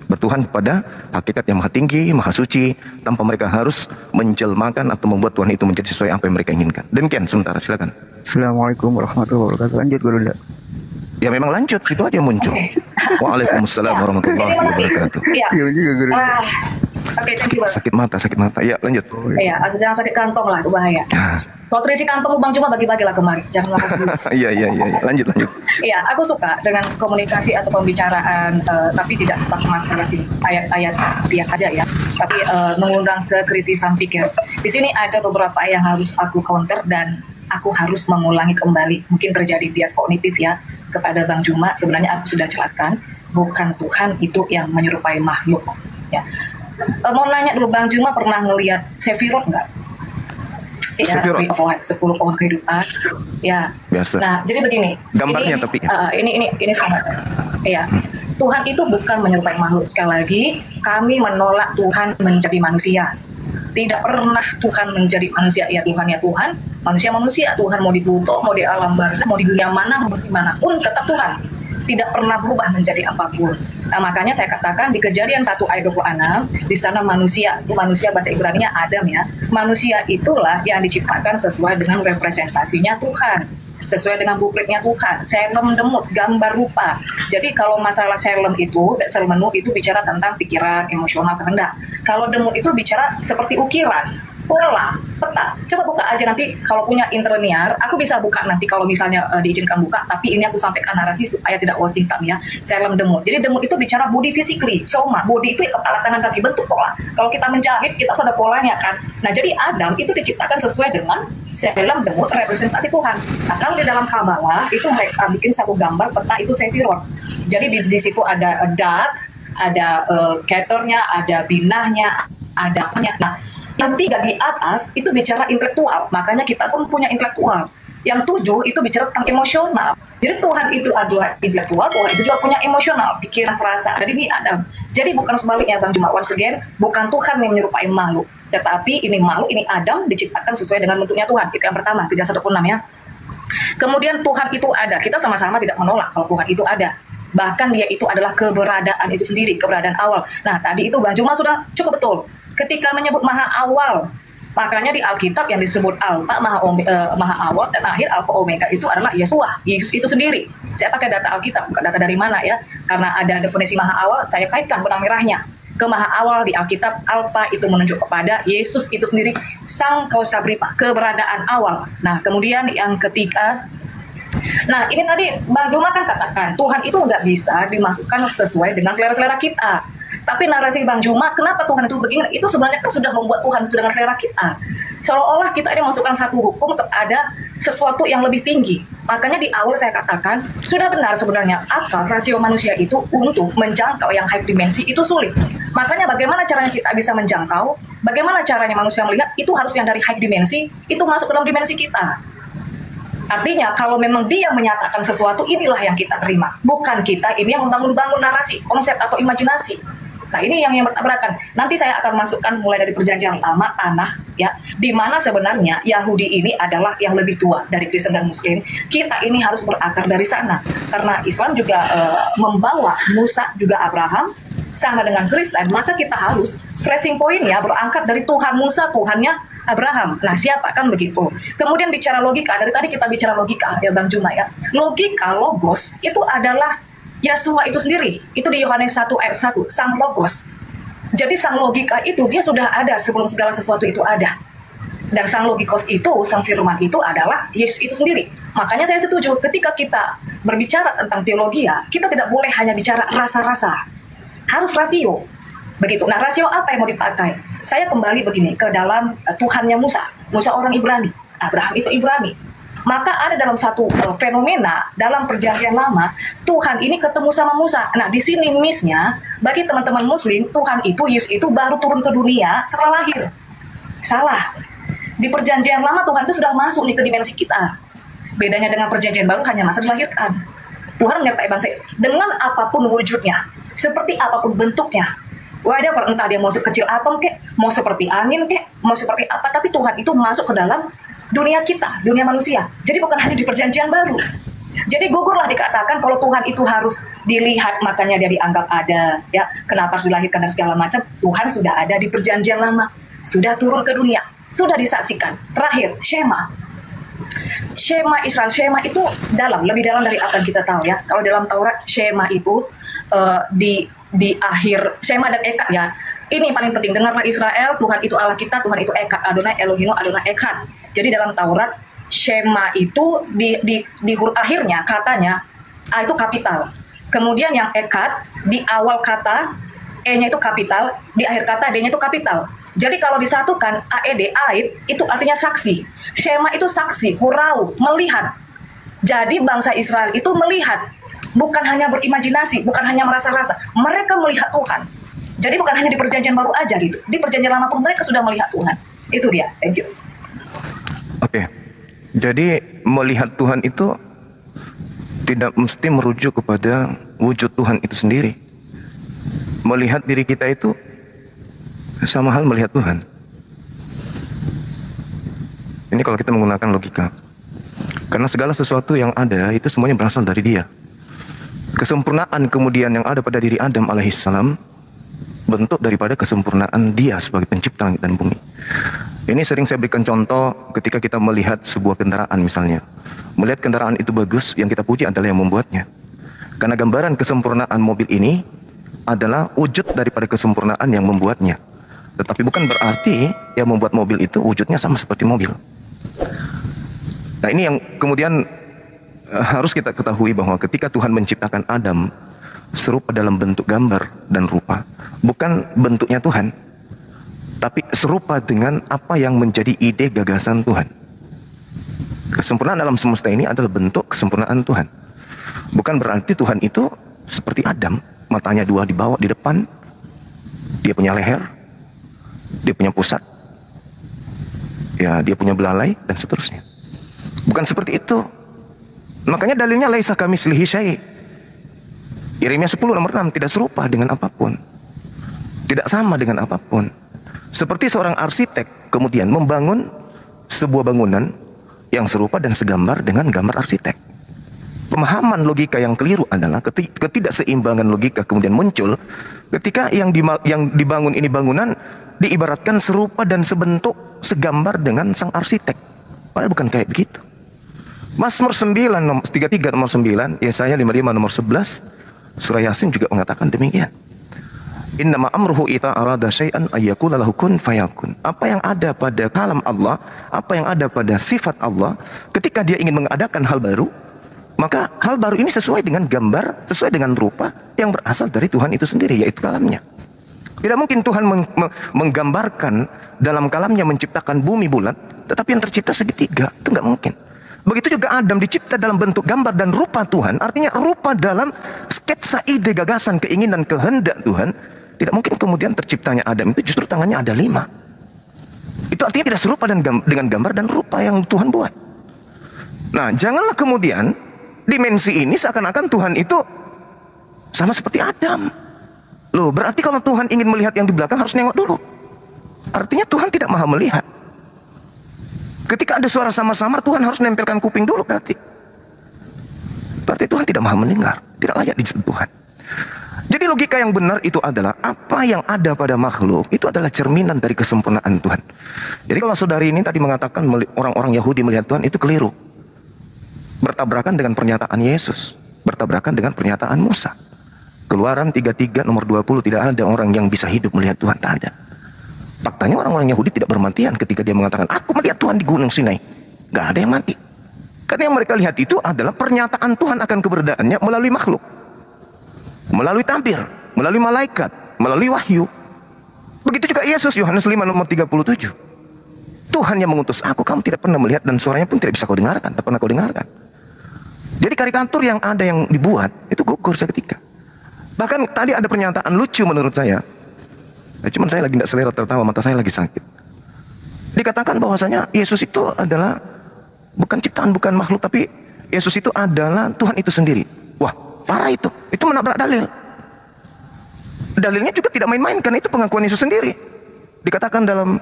Bertuhan kepada hakikat yang maha tinggi, maha suci, tanpa mereka harus menjelmakan atau membuat Tuhan itu menjadi sesuai apa yang mereka inginkan. Demikian sementara, silakan. Assalamualaikum warahmatullahi wabarakatuh. Lanjut dulu dah. Ya memang lanjut, itu aja muncul. Waalaikumsalam warahmatullahi wabarakatuh. Iya. Oke, sakit mata. Ya lanjut. Iya, jangan sakit kantong lah, itu bahaya. Kalau terisi kantong lubang cuma bagi-bagi lah kemarin, jangan lakukan dulu. Iya. Lanjut. Iya, aku suka dengan komunikasi atau pembicaraan, tapi tidak stuck masalah di ayat-ayat biasa saja ya. Tapi mengundang kekritisan pikir. Di sini ada beberapa yang harus aku counter dan aku harus mengulangi kembali. Mungkin terjadi bias kognitif ya kepada Bang Juma. Sebenarnya aku sudah jelaskan, bukan Tuhan itu yang menyerupai makhluk. Ya. Mau nanya dulu, Bang Juma pernah ngelihat Sefirot nggak? Ya, Tree of Life, 10 pohon kehidupan. Ya. Biasa. Nah, jadi begini. Gambarnya tapi. Ini sama. Ya. Tuhan itu bukan menyerupai makhluk. Sekali lagi, kami menolak Tuhan menjadi manusia. Tidak pernah Tuhan menjadi manusia. Ya Tuhan, manusia. Tuhan mau di Pluto, mau di alam barzah, mau di dunia mana, mau di manapun, tetap Tuhan. Tidak pernah berubah menjadi apapun. Nah, makanya saya katakan di Kejadian 1 ayat 26, di sana manusia bahasa Ibrani-nya Adam ya. Manusia itulah yang diciptakan sesuai dengan representasinya Tuhan, sesuai dengan blueprint-nya Tuhan. Selem demut, gambar rupa. Jadi kalau masalah selem itu bicara tentang pikiran, emosional, kehendak. Kalau demut itu bicara seperti ukiran. pola, peta. Coba buka aja nanti kalau punya interlinear, aku bisa buka nanti kalau misalnya diizinkan buka, tapi ini aku sampaikan narasi supaya tidak wasting time ya. Selem demut. Jadi demut itu bicara body physically, soma. Body itu ya kepala, tangan, kaki, bentuk pola. Kalau kita menjahit, kita ada polanya kan. Nah, jadi Adam itu diciptakan sesuai dengan selem demut representasi Tuhan. Nah, kalau di dalam Kabbalah itu mereka bikin satu gambar peta itu Sefirot. Jadi di situ ada dat, ada keternya, ada binahnya, ada apanya. Nah, yang 3 di atas itu bicara intelektual, makanya kita pun punya intelektual. Yang 7 itu bicara tentang emosional. Jadi Tuhan itu adalah intelektual, Tuhan itu juga punya emosional, pikiran, perasaan. Jadi ini Adam. Jadi bukan sebaliknya Bang Juma. Once again, bukan Tuhan yang menyerupai makhluk, tetapi ini makhluk, ini Adam diciptakan sesuai dengan bentuknya Tuhan. Itu yang pertama, Kejadian 1:6 ya. Kemudian Tuhan itu ada. Kita sama-sama tidak menolak kalau Tuhan itu ada. Bahkan dia itu adalah keberadaan itu sendiri, keberadaan awal. Nah, tadi itu Bang Juma sudah cukup betul. Ketika menyebut maha awal, makanya di Alkitab yang disebut Alfa, maha awal, dan akhir Alfa Omega itu adalah Yesua, Yesus itu sendiri. Saya pakai data Alkitab, bukan data dari mana ya, karena ada definisi maha awal, saya kaitkan benang merahnya ke maha awal di Alkitab. Alfa itu menunjuk kepada Yesus itu sendiri, sang kausa bripa, keberadaan awal. Nah, kemudian yang ketiga, nah ini tadi Bang Juma kan katakan Tuhan itu nggak bisa dimasukkan sesuai dengan selera-selera kita. Tapi narasi Bang Juma, kenapa Tuhan itu begini? Itu sebenarnya kan sudah membuat Tuhan sudah dengan selera kita. Seolah-olah kita ini masukkan satu hukum kepada sesuatu yang lebih tinggi. Makanya di awal saya katakan, sudah benar sebenarnya akal rasio manusia itu untuk menjangkau yang high dimensi itu sulit. Makanya bagaimana caranya kita bisa menjangkau, bagaimana caranya manusia melihat, itu harus yang dari high dimensi, itu masuk ke dalam dimensi kita. Artinya kalau memang dia menyatakan sesuatu, inilah yang kita terima. Bukan kita ini yang membangun-bangun narasi, konsep atau imajinasi. Nah ini yang bertabrakan. Nanti saya akan masukkan mulai dari perjanjian lama, tanah, ya, di mana sebenarnya Yahudi ini adalah yang lebih tua dari Kristen dan Muslim. Kita ini harus berakar dari sana. Karena Islam juga membawa Musa, juga Abraham, sama dengan Kristen, maka kita harus stressing point-nya berangkat dari Tuhan Musa, Tuhannya Abraham. Nah, siapa kan begitu. Kemudian bicara logika, dari tadi kita bicara logika ya Bang Juma ya. Logika, logos, itu adalah Yesua itu sendiri. Itu di Yohanes 1 ayat 1, sang logos. Jadi sang logika itu dia sudah ada sebelum segala sesuatu itu ada. Dan sang logikos itu, sang firman itu adalah Yesus itu sendiri. Makanya saya setuju ketika kita berbicara tentang teologi ya, kita tidak boleh hanya bicara rasa-rasa. Harus rasio. Begitu. Nah, rasio apa yang mau dipakai? Saya kembali begini ke dalam Tuhannya Musa. Musa orang Ibrani, Abraham itu Ibrani. Maka ada dalam satu fenomena dalam perjanjian lama, Tuhan ini ketemu sama Musa. Nah, di sini miss-nya, bagi teman-teman Muslim, Tuhan itu, Yesus itu baru turun ke dunia setelah lahir. Salah. Di perjanjian lama Tuhan itu sudah masuk nih ke dimensi kita. Bedanya dengan perjanjian baru hanya masa dilahirkan. Tuhan menyertai bangsa dengan apapun wujudnya, seperti apapun bentuknya, whatever, entah dia mau sekecil atom kek, mau seperti angin kek, mau seperti apa, tapi Tuhan itu masuk ke dalam dunia kita, dunia manusia. Jadi bukan hanya di perjanjian baru. Jadi gugurlah dikatakan kalau Tuhan itu harus dilihat, makanya dia dianggap ada, ya. Kenapa harus dilahirkan dan segala macam? Tuhan sudah ada di perjanjian lama, sudah turun ke dunia, sudah disaksikan. Terakhir, Shema. Shema Israel, Shema itu lebih dalam dari apa yang kita tahu ya. Kalau dalam Taurat, Shema itu di akhir Shema dan Echad ya. Ini paling penting, dengarlah Israel, Tuhan itu Allah kita, Tuhan itu Echad, Adonai Elohim, Adonai Echad. Jadi dalam Taurat, Shema itu di huruf akhirnya katanya A itu kapital. Kemudian yang Echad di awal kata E-nya itu kapital, di akhir kata D-nya itu kapital. Jadi kalau disatukan AED, ait, itu artinya saksi. Shema itu saksi, hurau, melihat. Jadi bangsa Israel itu melihat, bukan hanya berimajinasi, bukan hanya merasa-rasa. Mereka melihat Tuhan. Jadi bukan hanya di perjanjian baru aja gitu. Di perjanjian lama pun mereka sudah melihat Tuhan. Itu dia. Thank you. Oke. Jadi melihat Tuhan itu tidak mesti merujuk kepada wujud Tuhan itu sendiri. Melihat diri kita itu sama hal melihat Tuhan. Ini kalau kita menggunakan logika. Karena segala sesuatu yang ada itu semuanya berasal dari Dia. Kesempurnaan kemudian yang ada pada diri Adam alaihissalam bentuk daripada kesempurnaan Dia sebagai pencipta langit dan bumi. Ini sering saya berikan contoh ketika kita melihat sebuah kendaraan misalnya. Melihat kendaraan itu bagus, yang kita puji adalah yang membuatnya. Karena gambaran kesempurnaan mobil ini adalah wujud daripada kesempurnaan yang membuatnya. Tetapi bukan berarti yang membuat mobil itu wujudnya sama seperti mobil. Nah, ini yang kemudian harus kita ketahui, bahwa ketika Tuhan menciptakan Adam serupa dalam bentuk gambar dan rupa, bukan bentuknya Tuhan, tapi serupa dengan apa yang menjadi ide gagasan Tuhan. Kesempurnaan alam semesta ini adalah bentuk kesempurnaan Tuhan. Bukan berarti Tuhan itu seperti Adam, matanya dua di bawah, di depan, dia punya leher, dia punya pusat, ya dia punya belalai dan seterusnya. Bukan seperti itu. Makanya dalilnya laisa kamitslihi syai'. Yeremia 10 nomor 6, tidak serupa dengan apapun, tidak sama dengan apapun. Seperti seorang arsitek kemudian membangun sebuah bangunan yang serupa dan segambar dengan gambar arsitek. Pemahaman logika yang keliru adalah ketidakseimbangan logika kemudian muncul ketika yang dibangun ini bangunan diibaratkan serupa dan sebentuk segambar dengan sang arsitek. Padahal bukan kayak begitu. Mazmur 9 nomor 33 nomor 9, Yesaya 55 nomor 11, surah Yasin juga mengatakan demikian. Innama amruhu ita arada syai'an ayyakula lahu kun fayakun. Apa yang ada pada kalam Allah, apa yang ada pada sifat Allah, ketika dia ingin mengadakan hal baru, maka hal baru ini sesuai dengan gambar, sesuai dengan rupa yang berasal dari Tuhan itu sendiri, yaitu kalamnya. Tidak mungkin Tuhan menggambarkan dalam kalamnya menciptakan bumi bulat, tetapi yang tercipta segitiga. Itu nggak mungkin. Begitu juga Adam dicipta dalam bentuk gambar dan rupa Tuhan, artinya rupa dalam sketsa ide, gagasan, keinginan, kehendak Tuhan. Tidak mungkin kemudian terciptanya Adam itu justru tangannya ada 5. Itu artinya tidak serupa dengan gambar dan rupa yang Tuhan buat. Nah, janganlah kemudian dimensi ini seakan-akan Tuhan itu sama seperti Adam. Loh, berarti kalau Tuhan ingin melihat yang di belakang harus nengok dulu. Artinya Tuhan tidak maha melihat. Ketika ada suara samar-samar, Tuhan harus nempelkan kuping dulu berarti. Berarti Tuhan tidak maha mendengar, tidak layak disebut Tuhan. Jadi logika yang benar itu adalah apa yang ada pada makhluk itu adalah cerminan dari kesempurnaan Tuhan. Jadi kalau saudari ini tadi mengatakan orang-orang Yahudi melihat Tuhan, itu keliru. Bertabrakan dengan pernyataan Yesus, bertabrakan dengan pernyataan Musa. Keluaran 33 nomor 20, tidak ada orang yang bisa hidup melihat Tuhan, tak ada. Faktanya orang-orang Yahudi tidak bermatian ketika dia mengatakan, aku melihat Tuhan di Gunung Sinai. Gak ada yang mati. Karena yang mereka lihat itu adalah pernyataan Tuhan akan keberadaannya melalui makhluk, melalui tabir, melalui malaikat, melalui wahyu. Begitu juga Yesus, Yohanes 5 nomor 37. Tuhan yang mengutus aku, kamu tidak pernah melihat dan suaranya pun tidak bisa kau dengarkan, tak pernah kau dengarkan. Jadi karikatur yang ada yang dibuat itu gugur seketika. Bahkan tadi ada pernyataan lucu menurut saya. Cuman saya lagi tidak selera tertawa, mata saya lagi sakit. Dikatakan bahwasanya Yesus itu adalah bukan ciptaan, bukan makhluk, tapi Yesus itu adalah Tuhan itu sendiri. Wah, parah itu. Itu menabrak dalil. Dalilnya juga tidak main-main, karena itu pengakuan Yesus sendiri. Dikatakan dalam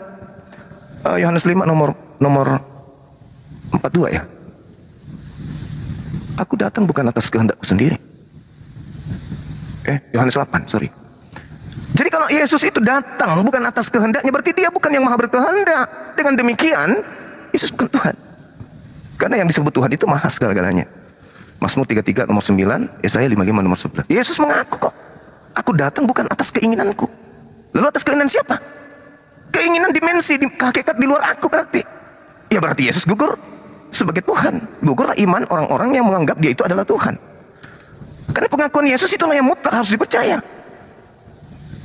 Yohanes 5 nomor 42 ya. Aku datang bukan atas kehendakku sendiri. Yohanes 8, sorry. Jadi kalau Yesus itu datang bukan atas kehendaknya, berarti dia bukan yang maha berkehendak. Dengan demikian, Yesus bukan Tuhan. Karena yang disebut Tuhan itu maha segala-galanya. Mazmur 33 nomor 9, Yesaya 55 nomor 11. Yesus mengaku kok, aku datang bukan atas keinginanku. Lalu atas keinginan siapa? Keinginan dimensi, hakikat di luar aku berarti. Ya berarti Yesus gugur sebagai Tuhan. Gugurlah iman orang-orang yang menganggap dia itu adalah Tuhan. Karena pengakuan Yesus itulah yang mutlak harus dipercaya.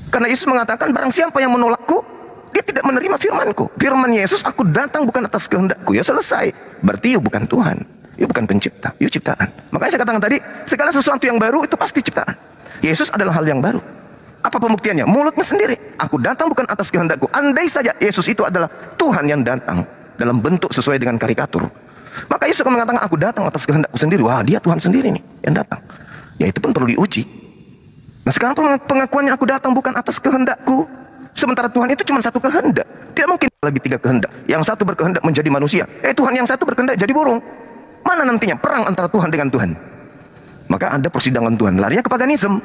Karena Yesus mengatakan barang siapa yang menolakku, dia tidak menerima firmanku. Firman Yesus, aku datang bukan atas kehendakku. Ya selesai. Berarti you bukan Tuhan. You bukan pencipta. You ciptaan. Makanya saya katakan tadi, segala sesuatu yang baru itu pasti ciptaan. Yesus adalah hal yang baru. Apa pembuktiannya? Mulutnya sendiri. Aku datang bukan atas kehendakku. Andai saja Yesus itu adalah Tuhan yang datang dalam bentuk sesuai dengan karikatur, maka Yesus akan mengatakan aku datang atas kehendakku sendiri. Wah, dia Tuhan sendiri nih yang datang. Ya itu pun perlu diuji. Nah sekarang pengakuannya aku datang bukan atas kehendakku, sementara Tuhan itu cuma satu kehendak. Tidak mungkin lagi 3 kehendak. Yang satu berkehendak menjadi manusia, Tuhan yang satu berkehendak jadi burung. Mana nantinya perang antara Tuhan dengan Tuhan? Maka ada persidangan Tuhan. Larinya ke paganisme,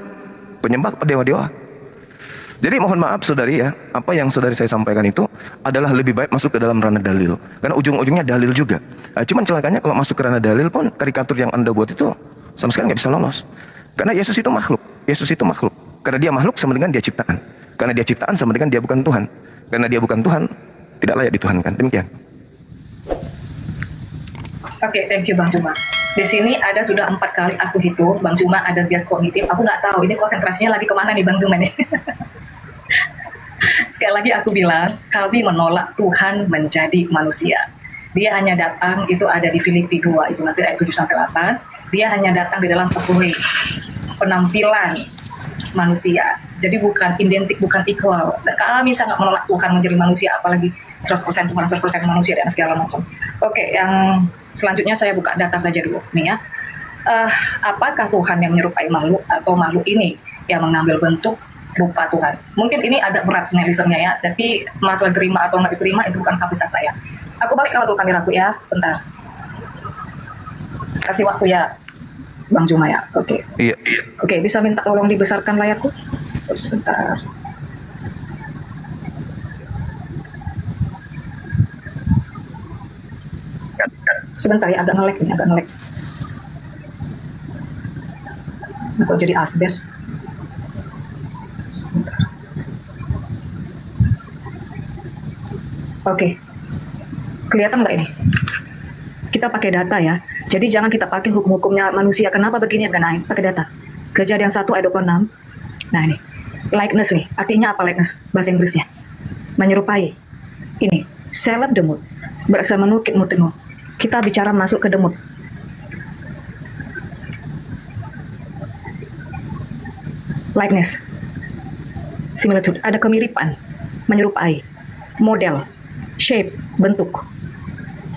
penyembah dewa-dewa. Jadi mohon maaf saudari ya, apa yang saudari saya sampaikan itu adalah lebih baik masuk ke dalam ranah dalil. Karena ujung-ujungnya dalil juga. Cuman celakanya kalau masuk ke ranah dalil pun karikatur yang Anda buat itu sama sekali nggak bisa lolos. Karena Yesus itu makhluk. Yesus itu makhluk. Karena dia makhluk sama dengan dia ciptaan. Karena dia ciptaan sama dengan dia bukan Tuhan. Karena dia bukan Tuhan, tidak layak dituhankan. Demikian. Oke, thank you Bang Juma. Di sini ada sudah 4 kali aku hitung, Bang Juma ada bias kognitif. Aku nggak tahu ini konsentrasinya lagi kemana nih Bang Juma nih. Sekali lagi aku bilang, kami menolak Tuhan menjadi manusia. Dia hanya datang, itu ada di Filipi 2, itu nanti ayat 7-8. Dia hanya datang di dalam penampilan manusia. Jadi bukan identik, bukan equal. Dan kami sangat menolak Tuhan menjadi manusia, apalagi 100% Tuhan, 100% manusia, dan segala macam. Oke, yang selanjutnya saya buka data saja dulu. Nih ya. Apakah Tuhan yang menyerupai makhluk atau makhluk ini yang mengambil bentuk rupa Tuhan? Mungkin ini agak berat analisisnya ya, tapi masalah terima atau nggak diterima itu bukan kapasitas saya. Aku balik kalau dulu kameraku ya, sebentar. Kasih waktu ya, Bang Juma ya. Oke. Iya. Oke, bisa minta tolong dibesarkan layarku? Sebentar. Sebentar ya, agak nge-lag ini, agak nge-lag. Kok jadi asbes? Sebentar. Oke. Kelihatan nggak ini? Kita pakai data ya. Jadi jangan kita pakai hukum-hukumnya manusia. Kenapa begini? Nah, pakai data. Kejadian 1 ayat 26. Nah ini. Likeness nih. Artinya apa likeness? Bahasa Inggrisnya. Menyerupai. Ini. Seleb demut. Berasa menukit mutinu. Kita bicara masuk ke demut. Likeness. Similitude. Ada kemiripan. Menyerupai. Model. Shape. Bentuk.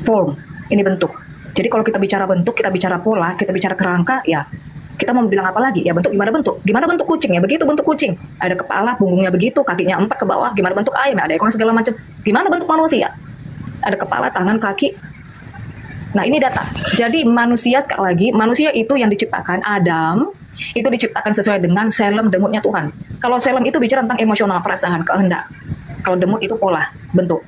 Form. Ini bentuk. Jadi kalau kita bicara bentuk, kita bicara pola, kita bicara kerangka, ya kita mau bilang apa lagi? Ya bentuk gimana bentuk? Gimana bentuk kucing? Ya begitu bentuk kucing. Ada kepala, punggungnya begitu, kakinya 4 ke bawah. Gimana bentuk ayam? Ada ekor segala macam. Gimana bentuk manusia? Ada kepala, tangan, kaki. Nah ini data. Jadi manusia sekali lagi, manusia itu yang diciptakan Adam itu diciptakan sesuai dengan selem demutnya Tuhan. Kalau selem itu bicara tentang emosional, perasaan, kehendak. Kalau demut itu pola, bentuk.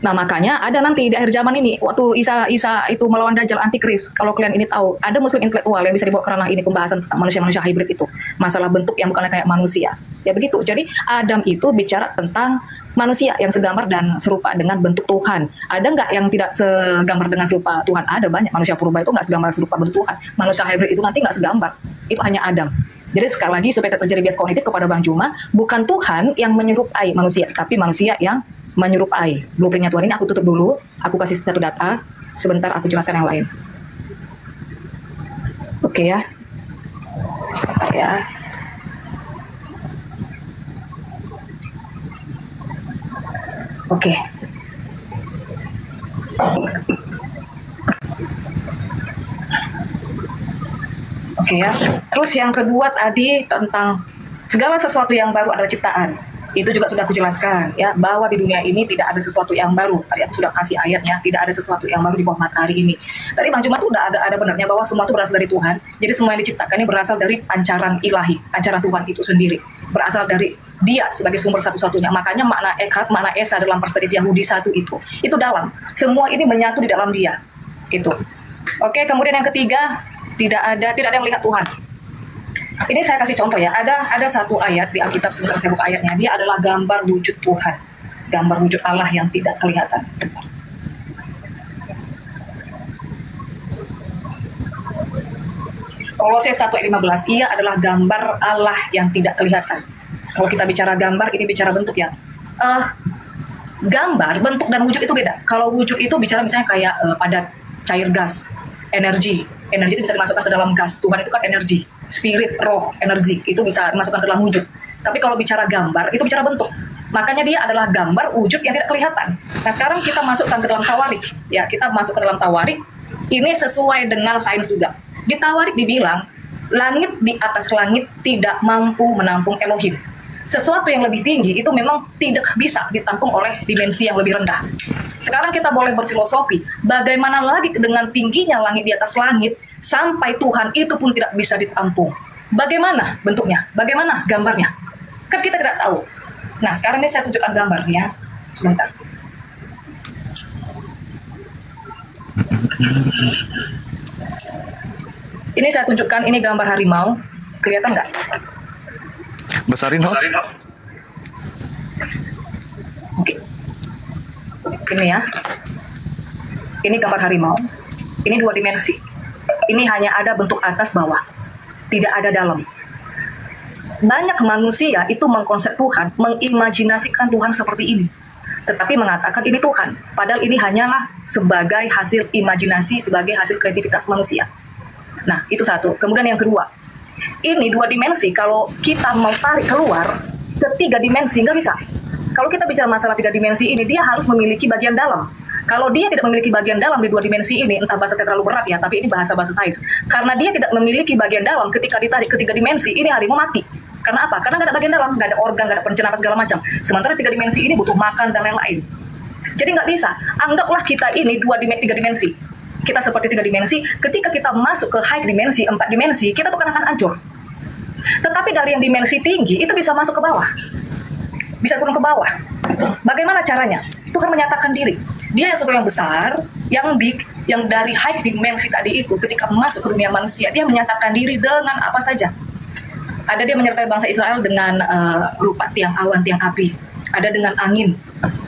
Nah makanya ada nanti di akhir zaman ini waktu Isa itu melawan Dajjal antikris. Kalau kalian ini tahu ada muslim intelektual yang bisa dibawa ke ranah ini pembahasan tentang manusia hybrid itu masalah bentuk yang bukanlah kayak manusia. Ya begitu. Jadi Adam itu bicara tentang manusia yang segambar dan serupa dengan bentuk Tuhan. Ada nggak yang tidak segambar dengan serupa Tuhan? Ada banyak. Manusia purba itu nggak segambar serupa bentuk Tuhan. Manusia hybrid itu nanti nggak segambar. Itu hanya Adam. Jadi sekali lagi supaya terjadi bias kognitif kepada Bang Juma, bukan Tuhan yang menyerupai manusia, tapi manusia yang menyerupai. Blueprintnya Tuhan ini aku tutup dulu, aku kasih satu data, sebentar aku jelaskan yang lain. Oke ya, sebentar ya. Oke. Oke ya. Terus yang kedua tadi tentang segala sesuatu yang baru adalah ciptaan. Itu juga sudah aku jelaskan ya, bahwa di dunia ini tidak ada sesuatu yang baru. Tadi aku sudah kasih ayatnya, tidak ada sesuatu yang baru di bawah matahari ini. Tadi Bang Juma tuh udah agak ada benarnya bahwa semua itu berasal dari Tuhan. Jadi semua yang diciptakan ini berasal dari pancaran ilahi, pancaran Tuhan itu sendiri. Berasal dari Dia sebagai sumber satu-satunya. Makanya makna Echad, makna Esa dalam perspektif Yahudi satu itu dalam. Semua ini menyatu di dalam Dia. Gitu. Oke, kemudian yang ketiga, tidak ada yang melihat Tuhan. Ini saya kasih contoh ya, ada satu ayat di Alkitab, sebentar saya buka ayatnya. Dia adalah gambar wujud Tuhan, gambar wujud Allah yang tidak kelihatan. Sebentar. Kolose 1 ayat 15, ia adalah gambar Allah yang tidak kelihatan. Kalau kita bicara gambar, ini bicara bentuk ya. Gambar, bentuk dan wujud itu beda. Kalau wujud itu bicara misalnya kayak padat, cair, gas, energi. Energi itu bisa dimasukkan ke dalam gas. Tuhan itu kan energi. Spirit, roh, energi itu bisa dimasukkan ke dalam wujud. Tapi kalau bicara gambar, itu bicara bentuk. Makanya dia adalah gambar wujud yang tidak kelihatan. Nah sekarang kita masukkan ke dalam tawarik. Ya, kita masuk ke dalam tawarik. Ini sesuai dengan sains juga. Di tawarik dibilang, langit di atas langit tidak mampu menampung Elohim. Sesuatu yang lebih tinggi itu memang tidak bisa ditampung oleh dimensi yang lebih rendah. Sekarang kita boleh berfilosofi, bagaimana lagi dengan tingginya langit di atas langit, sampai Tuhan itu pun tidak bisa ditampung. Bagaimana bentuknya? Bagaimana gambarnya? Kan kita tidak tahu. Nah, sekarang ini saya tunjukkan gambarnya. Sebentar. Ini saya tunjukkan, ini gambar harimau. Kelihatan nggak? Besarin host. Ini ya, ini gambar harimau. Ini 2 dimensi. Ini hanya ada bentuk atas bawah, tidak ada dalam. Banyak manusia itu mengkonsep Tuhan, mengimajinasikan Tuhan seperti ini. Tetapi mengatakan ini Tuhan. Padahal ini hanyalah sebagai hasil imajinasi, sebagai hasil kreativitas manusia. Nah, itu satu. Kemudian yang kedua, ini 2 dimensi, kalau kita mau tarik keluar ke 3 dimensi, nggak bisa. Kalau kita bicara masalah 3 dimensi ini, dia harus memiliki bagian dalam. Kalau dia tidak memiliki bagian dalam di 2 dimensi ini, entah bahasa saya terlalu berat ya, tapi ini bahasa-bahasa sains. Karena dia tidak memiliki bagian dalam, ketika ditarik ke 3 dimensi, ini harimau mati. Karena apa? Karena nggak ada bagian dalam, nggak ada organ, nggak ada pencernaan segala macam. Sementara 3 dimensi ini butuh makan dan lain-lain. Jadi nggak bisa. Anggaplah kita ini 3 dimensi. Kita seperti 3 dimensi, ketika kita masuk ke high dimensi, 4 dimensi, kita bukan akan hancur. Tetapi dari yang dimensi tinggi, itu bisa masuk ke bawah. Bisa turun ke bawah. Bagaimana caranya? Tuhan menyatakan diri. Dia yang sesuatu yang besar, yang big, yang dari high dimensi tadi itu, ketika masuk ke dunia manusia, dia menyatakan diri dengan apa saja. Ada dia menyertai bangsa Israel dengan rupa tiang awan, tiang api. Ada dengan angin,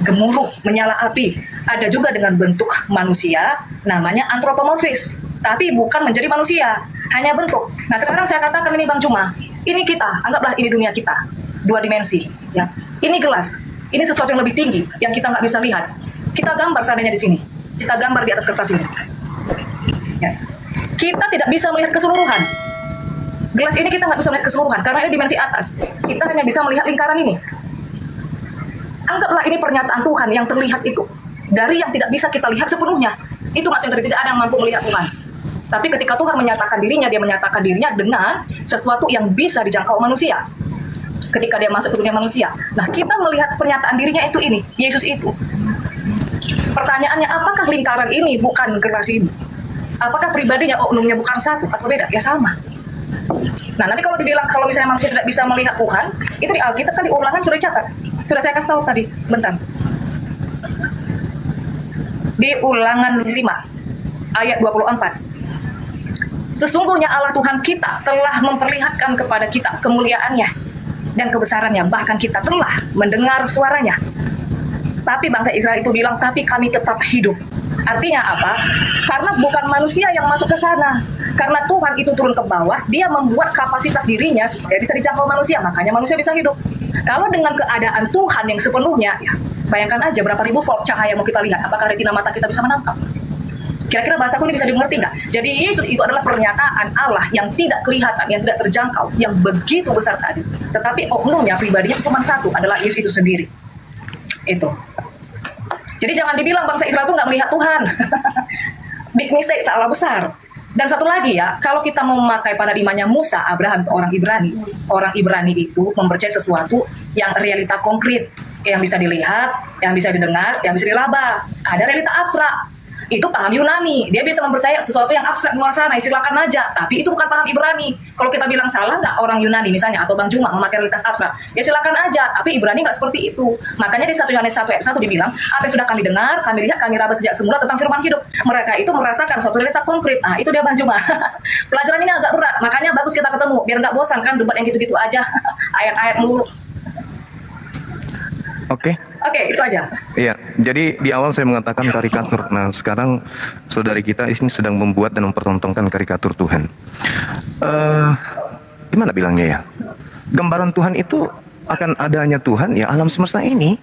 gemuruh, menyala api. Ada juga dengan bentuk manusia, namanya antropomorfis. Tapi bukan menjadi manusia, hanya bentuk. Nah sekarang saya katakan ini Bang Cuma, ini kita, anggaplah ini dunia kita. 2 dimensi. Ya. Ini gelas, ini sesuatu yang lebih tinggi, yang kita nggak bisa lihat. Kita gambar seandainya di sini. Kita gambar di atas kertas ini. Ya. Kita tidak bisa melihat keseluruhan. Gelas ini kita nggak bisa melihat keseluruhan, karena ini dimensi atas. Kita hanya bisa melihat lingkaran ini. Anggaplah ini pernyataan Tuhan yang terlihat itu. Dari yang tidak bisa kita lihat sepenuhnya. Itu maksudnya tidak ada yang mampu melihat Tuhan. Tapi ketika Tuhan menyatakan dirinya, dia menyatakan dirinya dengan sesuatu yang bisa dijangkau manusia. Ketika dia masuk ke dunia manusia. Nah, kita melihat pernyataan dirinya itu ini, Yesus itu. Pertanyaannya, apakah lingkaran ini bukan gelas ini? Apakah pribadinya, oknumnya bukan satu atau beda? Ya sama. Nah, nanti kalau dibilang, kalau misalnya manusia tidak bisa melihat Tuhan, itu di Alkitab kan di Ulangan sudah dicatat. Sudah saya kasih tahu tadi, sebentar. Di Ulangan 5, ayat 24. Sesungguhnya Allah Tuhan kita telah memperlihatkan kepada kita kemuliaannya dan kebesarannya, bahkan kita telah mendengar suaranya. Tapi bangsa Israel itu bilang, tapi kami tetap hidup. Artinya apa? Karena bukan manusia yang masuk ke sana. Karena Tuhan itu turun ke bawah, dia membuat kapasitas dirinya supaya bisa dijangkau manusia, makanya manusia bisa hidup. Kalau dengan keadaan Tuhan yang sepenuhnya, ya, bayangkan aja berapa ribu volt cahaya mau kita lihat, apakah retina mata kita bisa menangkap? Kira-kira bahasaku ini bisa dimengerti nggak? Jadi Yesus itu adalah pernyataan Allah yang tidak kelihatan, yang tidak terjangkau, yang begitu besar tadi. Tetapi oknumnya, pribadinya cuma satu, adalah Yesus itu sendiri. Itu. Jadi jangan dibilang bangsa Israel itu nggak melihat Tuhan. Big mistake, salah besar. Dan satu lagi ya, kalau kita mau memakai paradigmanya Musa, Abraham, itu orang Ibrani. Orang Ibrani itu mempercayai sesuatu yang realita konkret, yang bisa dilihat, yang bisa didengar, yang bisa diraba. Ada realita abstrak. Itu paham Yunani. Dia bisa mempercayai sesuatu yang abstrak luar sana, silakan aja. Tapi itu bukan paham Ibrani. Kalau kita bilang salah nggak orang Yunani misalnya, atau Bang Juma memakai realitas abstrak, ya silakan aja. Tapi Ibrani nggak seperti itu. Makanya di 1 Yohanes 1 ayat 1 dibilang, apa yang sudah kami dengar, kami lihat, kami raba sejak semula tentang firman hidup. Mereka itu merasakan suatu realita konkret. Ah, itu dia Bang Juma. Pelajaran ini agak berat. Makanya bagus kita ketemu, biar nggak bosan kan debat yang gitu-gitu aja. Ayat-ayat mulu. Oke. Oke, itu aja. Iya, jadi di awal saya mengatakan karikatur. Nah, sekarang saudari kita ini sedang membuat dan mempertontonkan karikatur Tuhan. Gimana bilangnya ya? Gambaran Tuhan itu akan adanya Tuhan, ya alam semesta ini.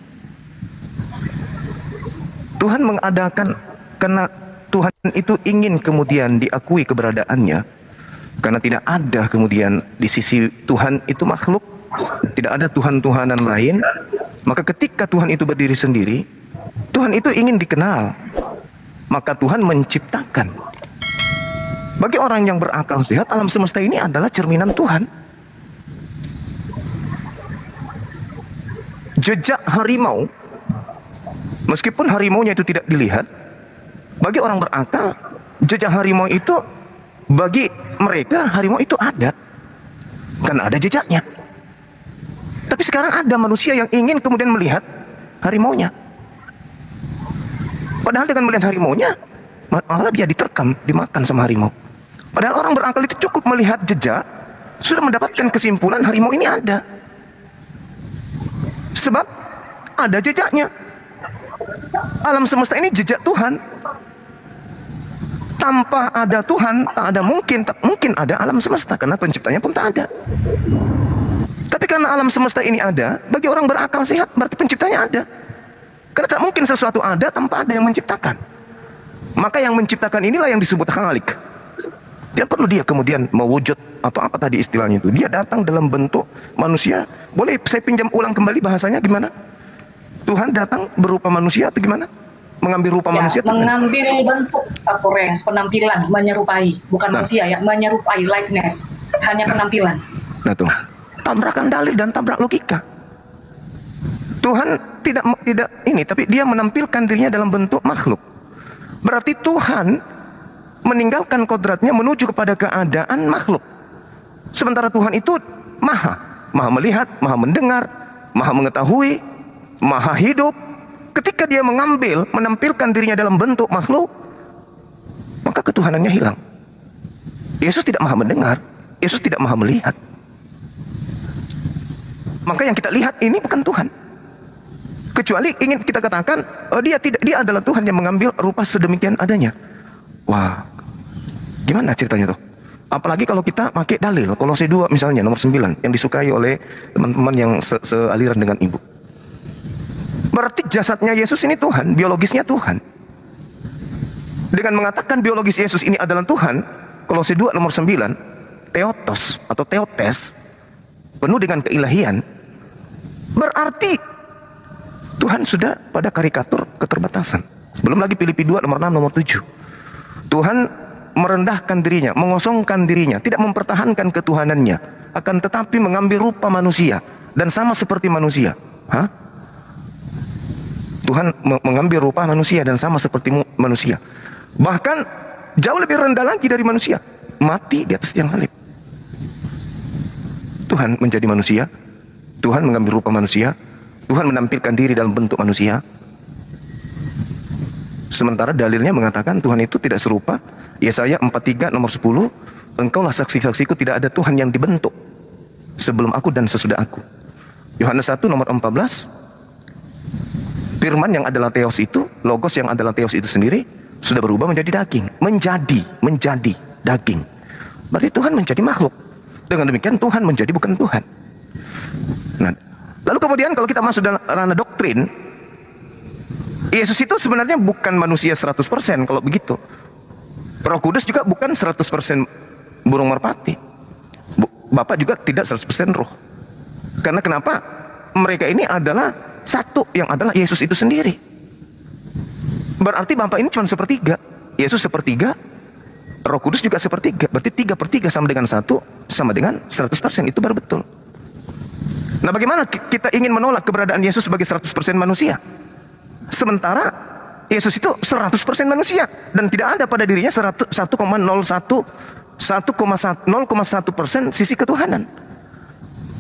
Tuhan mengadakan karena Tuhan itu ingin kemudian diakui keberadaannya. Karena tidak ada kemudian di sisi Tuhan itu makhluk, tidak ada Tuhan-Tuhanan lain. Maka ketika Tuhan itu berdiri sendiri, Tuhan itu ingin dikenal. Maka Tuhan menciptakan. Bagi orang yang berakal sehat, alam semesta ini adalah cerminan Tuhan. Jejak harimau, meskipun harimaunya itu tidak dilihat, bagi orang berakal, jejak harimau itu, bagi mereka harimau itu ada. Karena ada jejaknya. Tapi sekarang ada manusia yang ingin kemudian melihat harimaunya. Padahal dengan melihat harimaunya, malah dia diterkam, dimakan sama harimau. Padahal orang berakal itu cukup melihat jejak, sudah mendapatkan kesimpulan harimau ini ada. Sebab ada jejaknya. Alam semesta ini jejak Tuhan. Tanpa ada Tuhan, tak ada mungkin ada alam semesta, karena penciptanya pun tak ada. Tapi karena alam semesta ini ada, bagi orang berakal sehat, berarti penciptanya ada. Karena tak mungkin sesuatu ada tanpa ada yang menciptakan. Maka yang menciptakan inilah yang disebut Khalik. Dia perlu dia kemudian mewujud, atau apa tadi istilahnya itu. Dia datang dalam bentuk manusia. Boleh saya pinjam ulang kembali bahasanya gimana? Tuhan datang berupa manusia atau gimana? Mengambil rupa manusia? Mengambil bentuk appearance, penampilan, menyerupai. Bukan manusia ya, menyerupai, likeness. Hanya penampilan. Nah tuh, tabrakan dalil dan tabrak logika. Tuhan tidak ini, tapi dia menampilkan dirinya dalam bentuk makhluk. Berarti Tuhan meninggalkan kodratnya menuju kepada keadaan makhluk. Sementara Tuhan itu maha melihat, maha mendengar, maha mengetahui, maha hidup. Ketika dia menampilkan dirinya dalam bentuk makhluk, maka ketuhanannya hilang. Yesus tidak maha mendengar, Yesus tidak maha melihat. Maka yang kita lihat ini bukan Tuhan. Kecuali ingin kita katakan, oh dia adalah Tuhan yang mengambil rupa sedemikian adanya. Wah, gimana ceritanya tuh? Apalagi kalau kita pakai dalil Kolose 2 misalnya nomor 9 yang disukai oleh teman-teman yang sealiran dengan ibu. Berarti jasadnya Yesus ini Tuhan, biologisnya Tuhan. Dengan mengatakan biologis Yesus ini adalah Tuhan, Kolose 2 nomor 9, Theotos atau Theotes, penuh dengan keilahian, berarti Tuhan sudah pada karikatur keterbatasan. Belum lagi Filipi 2 nomor 6 nomor 7. Tuhan merendahkan dirinya, mengosongkan dirinya, tidak mempertahankan ketuhanannya, akan tetapi mengambil rupa manusia dan sama seperti manusia. Tuhan mengambil rupa manusia dan sama seperti manusia. Bahkan jauh lebih rendah lagi dari manusia, mati di atas tiang salib. Tuhan menjadi manusia, Tuhan mengambil rupa manusia, Tuhan menampilkan diri dalam bentuk manusia. Sementara dalilnya mengatakan Tuhan itu tidak serupa. Yesaya 43 nomor 10, engkaulah saksi-saksiku, tidak ada Tuhan yang dibentuk sebelum aku dan sesudah aku. Yohanes 1 nomor 14, Firman yang adalah Theos itu, Logos yang adalah Theos itu sendiri, sudah berubah menjadi daging. Menjadi daging. Berarti Tuhan menjadi makhluk. Dengan demikian Tuhan menjadi bukan Tuhan. Nah, lalu kemudian kalau kita masuk dalam ranah doktrin, Yesus itu sebenarnya bukan manusia 100% kalau begitu. Roh Kudus juga bukan 100% burung merpati. Bapak juga tidak 100% roh. Karena kenapa? Mereka ini adalah satu, yang adalah Yesus itu sendiri. Berarti Bapak ini cuma sepertiga, Yesus sepertiga, Roh Kudus juga sepertiga. Berarti 3/3 sama dengan 1, sama dengan 100%. Itu baru betul. Nah, bagaimana kita ingin menolak keberadaan Yesus sebagai 100% manusia, sementara Yesus itu 100% manusia dan tidak ada pada dirinya 0,1% sisi ketuhanan.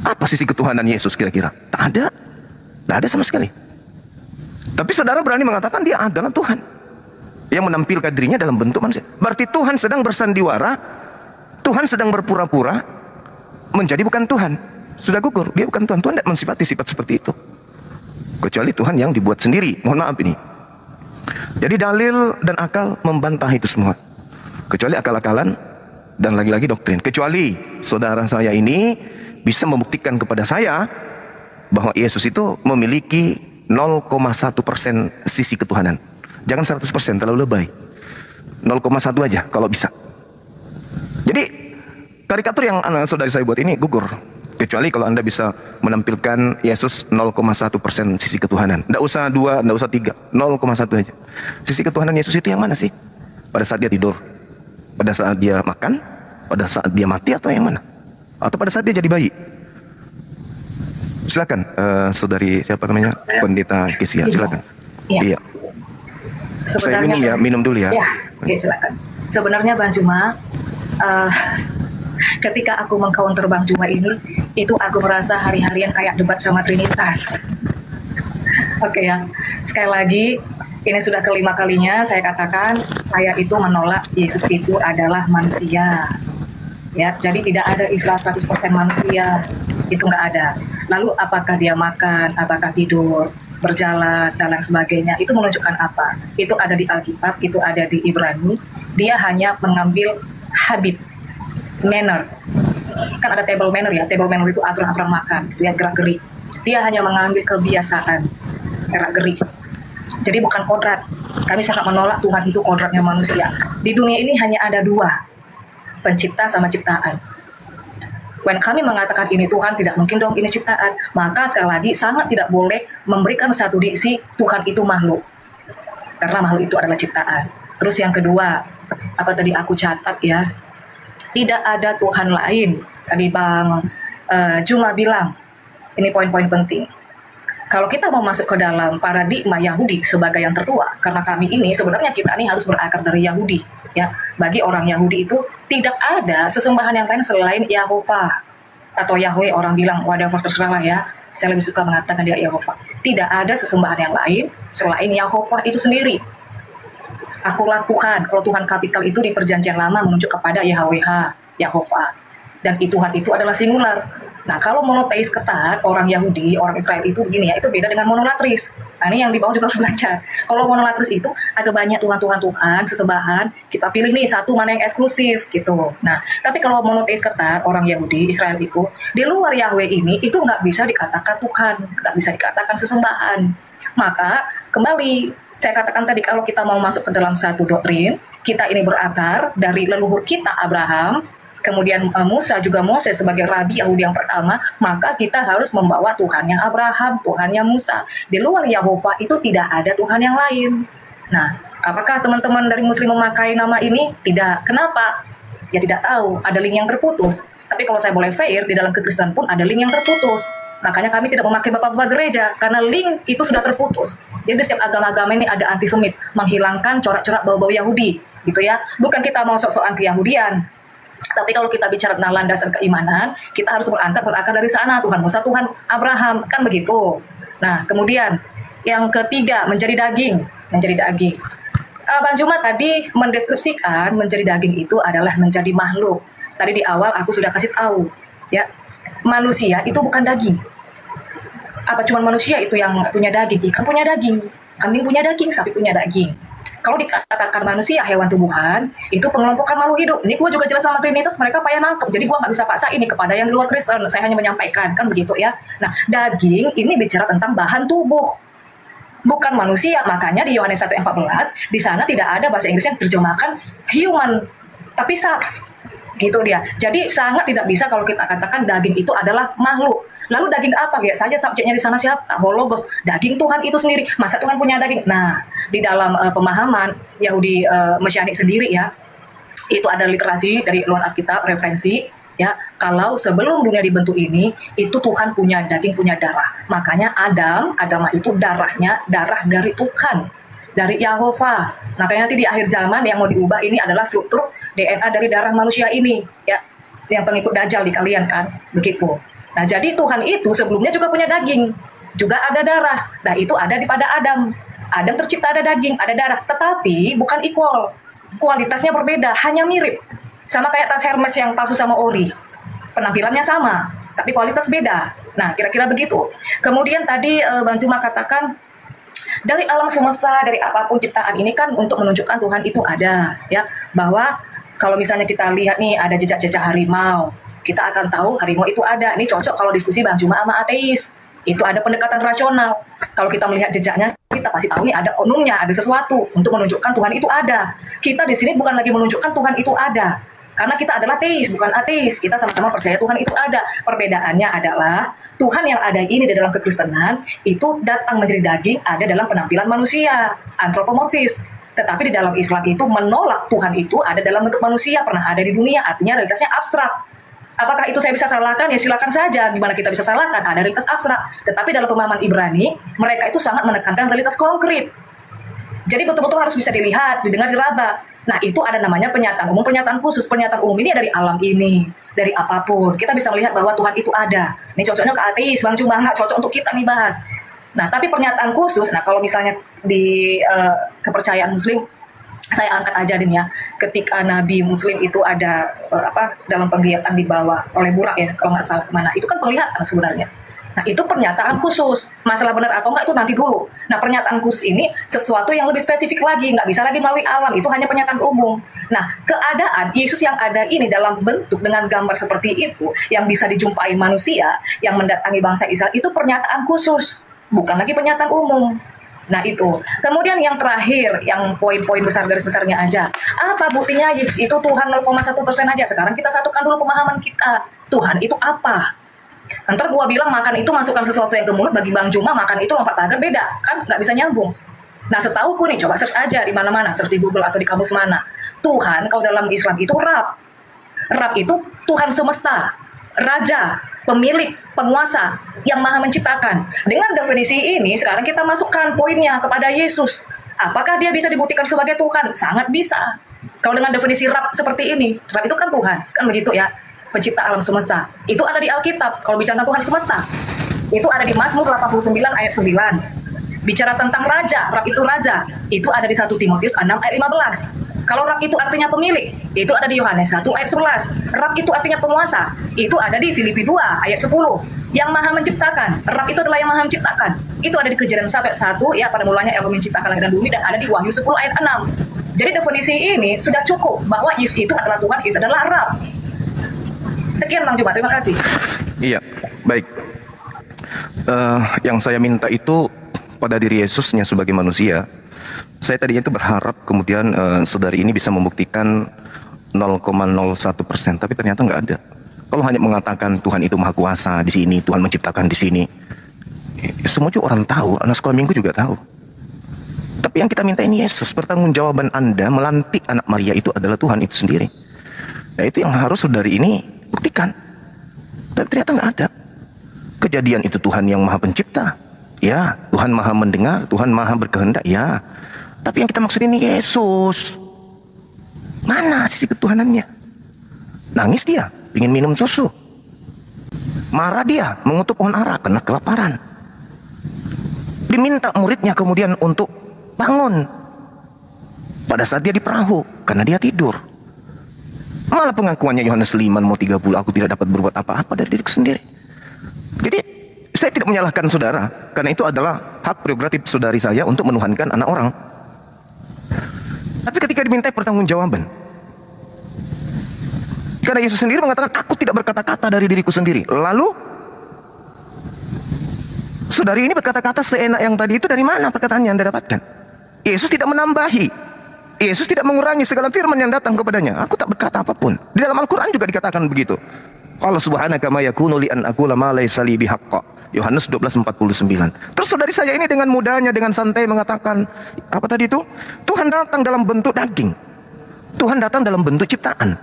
Apa sisi ketuhanan Yesus kira-kira? Tak ada. Tidak ada sama sekali. Tapi saudara berani mengatakan dia adalah Tuhan yang menampilkan dirinya dalam bentuk manusia. Berarti Tuhan sedang bersandiwara, Tuhan sedang berpura-pura menjadi bukan Tuhan. Sudah gugur, dia bukan Tuhan. Tuhan tidak mensifati sifat seperti itu, kecuali Tuhan yang dibuat sendiri. Mohon maaf ini. Jadi dalil dan akal membantah itu semua, kecuali akal-akalan dan lagi-lagi doktrin. Kecuali saudara saya ini bisa membuktikan kepada saya bahwa Yesus itu memiliki 0,1% sisi ketuhanan. Jangan 100%, terlalu lebay. 0,1 aja kalau bisa. Jadi karikatur yang saudari saya buat ini gugur. Kecuali kalau Anda bisa menampilkan Yesus 0,1% sisi ketuhanan. Tidak usah 2, tidak usah 3, 0,1 aja. Sisi ketuhanan Yesus itu yang mana sih? Pada saat dia tidur, pada saat dia makan, pada saat dia mati, atau yang mana? Atau pada saat dia jadi bayi? Silakan, saudari siapa namanya, Pendeta Kesia, silakan. Iya. Saya minum dulu ya. Oke, silakan. Sebenarnya Bang Juma, ketika aku mengcounter Bang Juma ini, itu aku merasa hari-harian kayak debat sama Trinitas. Oke ya, sekali lagi, ini sudah kelima kalinya saya katakan, saya itu menolak Yesus itu adalah manusia. Ya, jadi tidak ada istilah 100% manusia, itu nggak ada. Lalu apakah dia makan, apakah tidur, berjalan, dan lain sebagainya. Itu menunjukkan apa? Itu ada di Alkitab, itu ada di Ibrani. Dia hanya mengambil habit, manner. Kan ada table manner ya, table manner itu aturan-aturan makan, dia gerak-gerik. Dia hanya mengambil kebiasaan, gerak-gerik. Jadi bukan kodrat. Kami sangat menolak Tuhan itu kodratnya manusia. Di dunia ini hanya ada dua, pencipta sama ciptaan. When kami mengatakan ini Tuhan, tidak mungkin dong ini ciptaan. Maka sekali lagi sangat tidak boleh memberikan satu diksi Tuhan itu makhluk. Karena makhluk itu adalah ciptaan. Terus yang kedua, apa tadi aku catat ya, tidak ada Tuhan lain. Tadi Bang Juma bilang, ini poin-poin penting. Kalau kita mau masuk ke dalam paradigma Yahudi sebagai yang tertua, karena kami ini sebenarnya kita ini harus berakar dari Yahudi. Ya, bagi orang Yahudi itu tidak ada sesembahan yang lain selain Yahovah atau Yahweh. Orang bilang whatever terserah ya. Saya lebih suka mengatakan dia Yahovah. Tidak ada sesembahan yang lain selain Yahovah itu sendiri. Akulah Tuhan. Kalau Tuhan kapital itu di Perjanjian Lama menunjuk kepada Yahweh, Yahovah. Dan Tuhan itu adalah singular. Nah, kalau monoteis ketat, orang Yahudi, orang Israel itu begini ya, itu beda dengan monolatris. Nah, ini yang di bawah juga harus belajar. Kalau monolatris itu ada banyak Tuhan, sesembahan, kita pilih nih satu mana yang eksklusif gitu. Nah, tapi kalau monoteis ketat, orang Yahudi, Israel itu, di luar Yahweh ini, itu nggak bisa dikatakan Tuhan, nggak bisa dikatakan sesembahan. Maka, kembali, saya katakan tadi, kalau kita mau masuk ke dalam satu doktrin, kita ini berakar dari leluhur kita, Abraham, kemudian Musa juga Moses sebagai rabi Yahudi yang pertama, maka kita harus membawa Tuhan yang Abraham, Tuhan yang Musa. Di luar Yahovah itu tidak ada Tuhan yang lain. Nah, apakah teman-teman dari Muslim memakai nama ini? Tidak. Kenapa? Ya tidak tahu. Ada link yang terputus. Tapi kalau saya boleh fair, di dalam kekristenan pun ada link yang terputus. Makanya kami tidak memakai bapak-bapak gereja, karena link itu sudah terputus. Jadi di setiap agama-agama ini ada antisemit, menghilangkan corak-corak bau-bau Yahudi. Gitu ya. Bukan kita mau sok-sokan keyahudian. Tapi kalau kita bicara tentang landasan keimanan, kita harus berakar dari sana. Tuhan Musa, Tuhan Abraham, kan begitu. Nah, kemudian yang ketiga, menjadi daging. Bang Juma tadi mendeskripsikan menjadi daging itu adalah menjadi makhluk. Tadi di awal aku sudah kasih tahu, ya, manusia itu bukan daging. Apa cuma manusia itu yang punya daging? Ikan punya daging, kambing punya daging, sapi punya daging. Kalau dikatakan manusia, hewan tumbuhan, itu pengelompokan makhluk hidup. Ini gue juga jelas sama Trinitas, mereka payah nangkep. Jadi gue nggak bisa paksa ini kepada yang di luar Kristen. Saya hanya menyampaikan, kan begitu ya. Nah, daging ini bicara tentang bahan tubuh. Bukan manusia. Makanya di Yohanes 1:14, di sana tidak ada bahasa Inggrisnya terjemahkan human, tapi SARS. Gitu dia. Jadi sangat tidak bisa kalau kita katakan daging itu adalah makhluk. Lalu daging apa? Lihat saja subjeknya di sana siapa? Hologos. Daging Tuhan itu sendiri. Masa Tuhan punya daging? Nah, di dalam pemahaman Yahudi Mesianik sendiri ya, itu ada literasi dari luar Alkitab, referensi ya. Kalau sebelum dunia dibentuk ini, itu Tuhan punya daging, punya darah. Makanya Adam itu darahnya darah dari Tuhan, dari Yahovah. Makanya nanti di akhir zaman yang mau diubah ini adalah struktur DNA dari darah manusia ini ya. Yang pengikut Dajjal di kalian kan, begitu. Nah, jadi Tuhan itu sebelumnya juga punya daging, juga ada darah. Nah, itu ada di pada Adam. Adam tercipta ada daging, ada darah, tetapi bukan equal. Kualitasnya berbeda, hanya mirip. Sama kayak tas Hermes yang palsu sama ori. Penampilannya sama, tapi kualitas beda. Nah, kira-kira begitu. Kemudian tadi Bang Juma katakan, dari alam semesta, dari apapun ciptaan ini kan untuk menunjukkan Tuhan itu ada. Ya, bahwa kalau misalnya kita lihat nih, ada jejak-jejak harimau, kita akan tahu harimau itu ada. Ini cocok kalau diskusi Bang Juma sama ateis. Itu ada pendekatan rasional. Kalau kita melihat jejaknya, kita pasti tahu nih ada onumnya, ada sesuatu untuk menunjukkan Tuhan itu ada. Kita di sini bukan lagi menunjukkan Tuhan itu ada. Karena kita adalah teis, bukan ateis. Kita sama-sama percaya Tuhan itu ada. Perbedaannya adalah Tuhan yang ada ini di dalam kekristenan itu datang menjadi daging, ada dalam penampilan manusia, antropomorfis. Tetapi di dalam Islam itu menolak Tuhan itu ada dalam bentuk manusia, pernah ada di dunia, artinya realitasnya abstrak. Apakah itu saya bisa salahkan? Ya silakan saja. Gimana kita bisa salahkan? Ada realitas abstrak. Tetapi dalam pemahaman Ibrani, mereka itu sangat menekankan realitas konkret. Jadi betul-betul harus bisa dilihat, didengar, diraba. Nah, itu ada namanya pernyataan umum, pernyataan khusus. Pernyataan umum ini dari alam ini, dari apapun. Kita bisa melihat bahwa Tuhan itu ada. Ini cocoknya ke ateis, Bang Cuma nggak cocok untuk kita nih bahas. Nah, tapi pernyataan khusus, nah kalau misalnya di kepercayaan Muslim, saya angkat aja nih ya, ketika Nabi Muslim itu ada dalam penglihatan dibawa oleh burak ya, kalau nggak salah kemana, itu kan penglihatan sebenarnya. Nah, itu pernyataan khusus. Masalah benar atau enggak itu nanti dulu. Nah, pernyataan khusus ini sesuatu yang lebih spesifik lagi, nggak bisa lagi melalui alam, itu hanya pernyataan umum. Nah, keadaan Yesus yang ada ini dalam bentuk dengan gambar seperti itu, yang bisa dijumpai manusia, yang mendatangi bangsa Israel, itu pernyataan khusus, bukan lagi pernyataan umum. Nah itu. Kemudian yang terakhir, yang poin-poin besar garis besarnya aja. Apa buktinya Yesus itu Tuhan 0,1% aja? Sekarang kita satukan dulu pemahaman kita. Tuhan itu apa? Ntar gua bilang makan itu masukkan sesuatu yang ke mulut, bagi Bang Juma makan itu lompat pagar, beda. Kan nggak bisa nyambung. Nah setauku nih, coba search aja di mana-mana, search di Google atau di kamus mana. Tuhan kalau dalam Islam itu Rab. Rab itu Tuhan semesta, Raja, pemilik, penguasa, yang maha menciptakan. Dengan definisi ini, sekarang kita masukkan poinnya kepada Yesus. Apakah dia bisa dibuktikan sebagai Tuhan? Sangat bisa. Kalau dengan definisi Rab seperti ini, Rab itu kan Tuhan, kan begitu ya, pencipta alam semesta. Itu ada di Alkitab, kalau bicara tentang Tuhan semesta. Itu ada di Mazmur 89 ayat 9. Bicara tentang Raja, Rab itu Raja. Itu ada di 1 Timotius 6 ayat 15. Kalau Rab itu artinya pemilik, itu ada di Yohanes 1 ayat 11. Rab itu artinya penguasa, itu ada di Filipi 2 ayat 10. Yang maha menciptakan, Rab itu adalah yang maha menciptakan. Itu ada di Kejadian 1 ya, pada mulanya Allah menciptakan langit dan bumi, dan ada di Wahyu 10 ayat 6. Jadi definisi ini sudah cukup bahwa Yesus itu adalah Tuhan, Yesus adalah Rab. Sekian Bang Juma, terima kasih. Iya, baik. Yang saya minta itu pada diri Yesusnya sebagai manusia. Saya tadinya itu berharap kemudian saudari ini bisa membuktikan 0,01%, tapi ternyata nggak ada. Kalau hanya mengatakan Tuhan itu maha kuasa di sini, Tuhan menciptakan di sini, semua juga orang tahu, anak sekolah minggu juga tahu. Tapi yang kita minta ini Yesus, pertanggungjawaban Anda melantik anak Maria itu adalah Tuhan itu sendiri. Nah itu yang harus saudari ini buktikan. Dan ternyata nggak ada. Kejadian itu Tuhan yang maha pencipta, ya. Tuhan maha mendengar, Tuhan maha berkehendak, ya. Tapi yang kita maksud ini Yesus. Mana sisi ketuhanannya? Nangis dia, ingin minum susu. Marah dia, mengutuk pohon ara karena kelaparan. Diminta muridnya kemudian untuk bangun pada saat dia di perahu karena dia tidur. Malah pengakuannya Yohanes 5 mau 30, aku tidak dapat berbuat apa-apa dari diriku sendiri. Jadi saya tidak menyalahkan saudara, karena itu adalah hak prerogatif saudari saya untuk menuhankan anak orang. Tapi ketika dimintai pertanggungjawaban, karena Yesus sendiri mengatakan, aku tidak berkata-kata dari diriku sendiri. Lalu saudari ini berkata-kata seenak yang tadi itu, dari mana perkataan yang Anda dapatkan? Yesus tidak menambahi, Yesus tidak mengurangi segala firman yang datang kepadanya. Aku tak berkata apapun. Di dalam Al-Quran juga dikatakan begitu. Qala subhanaka ma yakunu li an aqula ma laysa li bihaqqa. Yohanes 12:49. Terus saudari saya ini dengan mudahnya, dengan santai mengatakan, apa tadi itu? Tuhan datang dalam bentuk daging. Tuhan datang dalam bentuk ciptaan.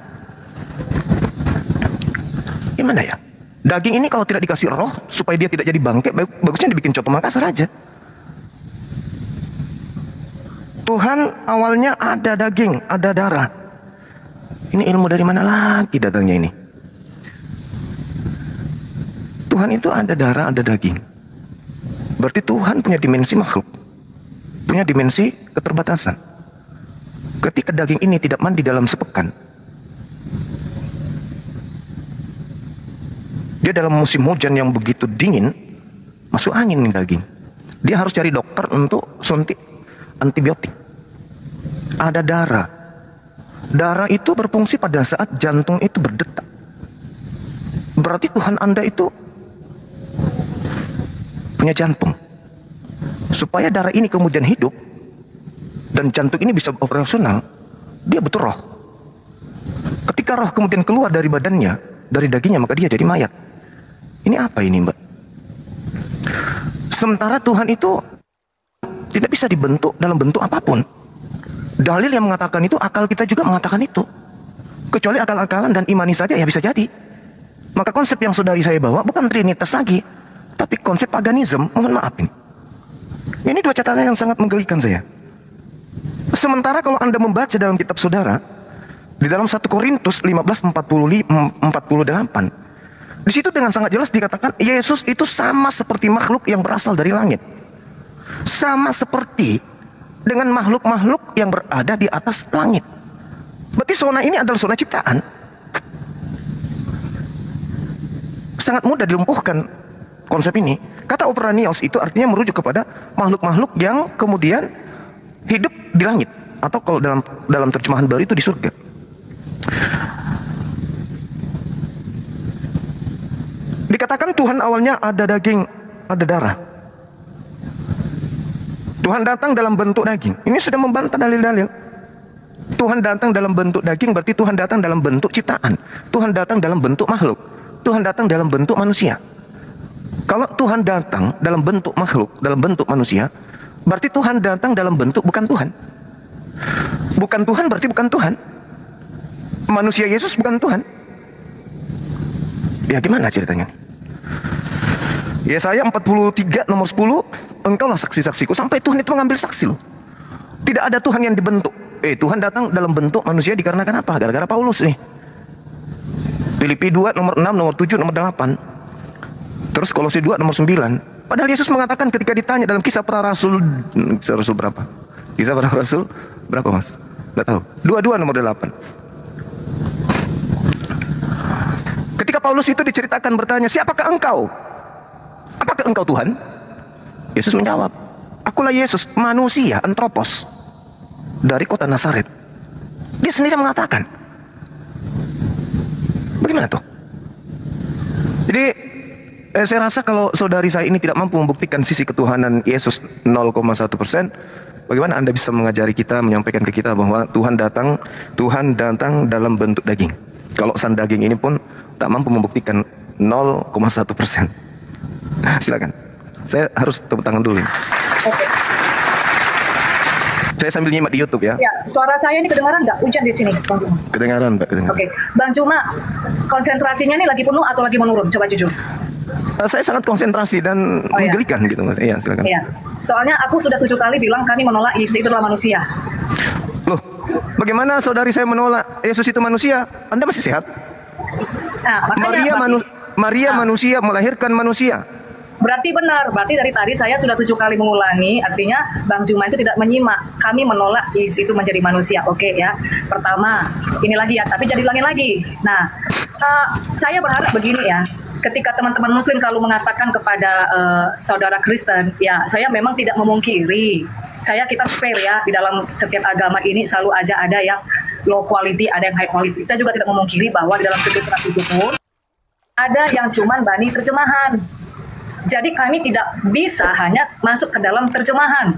Gimana ya? Daging ini kalau tidak dikasih roh, supaya dia tidak jadi bangkai, bagusnya dibikin coto Makassar aja. Tuhan awalnya ada daging, ada darah. Ini ilmu dari mana lagi datangnya ini? Tuhan itu ada darah, ada daging. Berarti Tuhan punya dimensi makhluk, punya dimensi keterbatasan. Ketika daging ini tidak mandi dalam sepekan, dia dalam musim hujan yang begitu dingin, masuk angin nih daging. Dia harus cari dokter untuk suntik antibiotik. Ada darah. Darah itu berfungsi pada saat jantung itu berdetak. Berarti Tuhan Anda itu punya jantung. Supaya darah ini kemudian hidup dan jantung ini bisa operasional, dia butuh roh. Ketika roh kemudian keluar dari badannya, dari dagingnya, maka dia jadi mayat. Ini apa ini, Mbak? Sementara Tuhan itu tidak bisa dibentuk dalam bentuk apapun. Dalil yang mengatakan itu, akal kita juga mengatakan itu. Kecuali akal-akalan dan imani saja ya bisa jadi. Maka konsep yang saudari saya bawa bukan trinitas lagi, tapi konsep paganisme. Mohon maaf ini. Ini dua catatan yang sangat menggelikan saya. Sementara kalau Anda membaca dalam kitab saudara, di dalam 1 Korintus 15:48, di situ dengan sangat jelas dikatakan Yesus itu sama seperti makhluk yang berasal dari langit. Sama seperti dengan makhluk-makhluk yang berada di atas langit. Berarti zona ini adalah zona ciptaan. Sangat mudah dilumpuhkan konsep ini. Kata operanios itu artinya merujuk kepada makhluk-makhluk yang kemudian hidup di langit, atau kalau dalam terjemahan baru itu di surga. Dikatakan Tuhan awalnya ada daging, ada darah. Tuhan datang dalam bentuk daging. Ini sudah membantah dalil-dalil. Tuhan datang dalam bentuk daging berarti Tuhan datang dalam bentuk ciptaan. Tuhan datang dalam bentuk makhluk. Tuhan datang dalam bentuk manusia. Kalau Tuhan datang dalam bentuk makhluk, dalam bentuk manusia, berarti Tuhan datang dalam bentuk bukan Tuhan. Bukan Tuhan berarti bukan Tuhan. Manusia Yesus bukan Tuhan. Ya gimana ceritanya? Yesaya 43 nomor 10, engkaulah saksi-saksiku. Sampai Tuhan itu mengambil saksi loh. Tidak ada Tuhan yang dibentuk. Tuhan datang dalam bentuk manusia dikarenakan apa? Gara-gara Paulus nih. Filipi 2 nomor 6, nomor 7, nomor 8. Terus Kolose 2 nomor 9. Padahal Yesus mengatakan ketika ditanya dalam kisah para rasul, kisah rasul berapa? Kisah para rasul berapa mas? Nggak tahu. 22 nomor 8. Ketika Paulus itu diceritakan bertanya, siapakah engkau? Apakah engkau Tuhan? Yesus menjawab, akulah Yesus, manusia, antropos, dari kota Nazaret. Dia sendiri mengatakan. Bagaimana tuh? Jadi saya rasa kalau saudari saya ini tidak mampu membuktikan sisi ketuhanan Yesus 0,1%, bagaimana Anda bisa mengajari kita, menyampaikan ke kita bahwa Tuhan datang dalam bentuk daging. Kalau sang daging ini pun tak mampu membuktikan 0,1%. Silakan. Saya harus tepuk tangan dulu. Oke. Saya sambil nyimak di YouTube ya. Ya, suara saya ini kedengaran nggak? Hujan di sini, Bang Juma. Kedengaran, Mbak. Kedengaran. Oke, Bang Juma, konsentrasinya ini lagi penuh atau lagi menurun? Coba jujur. Saya sangat konsentrasi dan menggelikan gitu mas. Iya, silakan. Iya. Soalnya aku sudah 7 kali bilang kami menolak Yesus itu adalah manusia. Loh, bagaimana saudari saya menolak Yesus itu manusia? Anda masih sehat? Nah, makanya Maria manusia melahirkan manusia. Berarti benar, berarti dari tadi saya sudah 7 kali mengulangi, artinya Bang Juma itu tidak menyimak. Kami menolak Yesus itu menjadi manusia, oke ya. Pertama, ini lagi ya, tapi jadi ulangi lagi. Nah, saya berharap begini ya, ketika teman-teman Muslim selalu mengatakan kepada saudara Kristen, ya saya memang tidak memungkiri. Kita fair ya, di dalam setiap agama ini selalu aja ada yang low quality, ada yang high quality. Saya juga tidak memungkiri bahwa di dalam kedua itu pun ada yang cuman bani terjemahan. Jadi kami tidak bisa hanya masuk ke dalam terjemahan.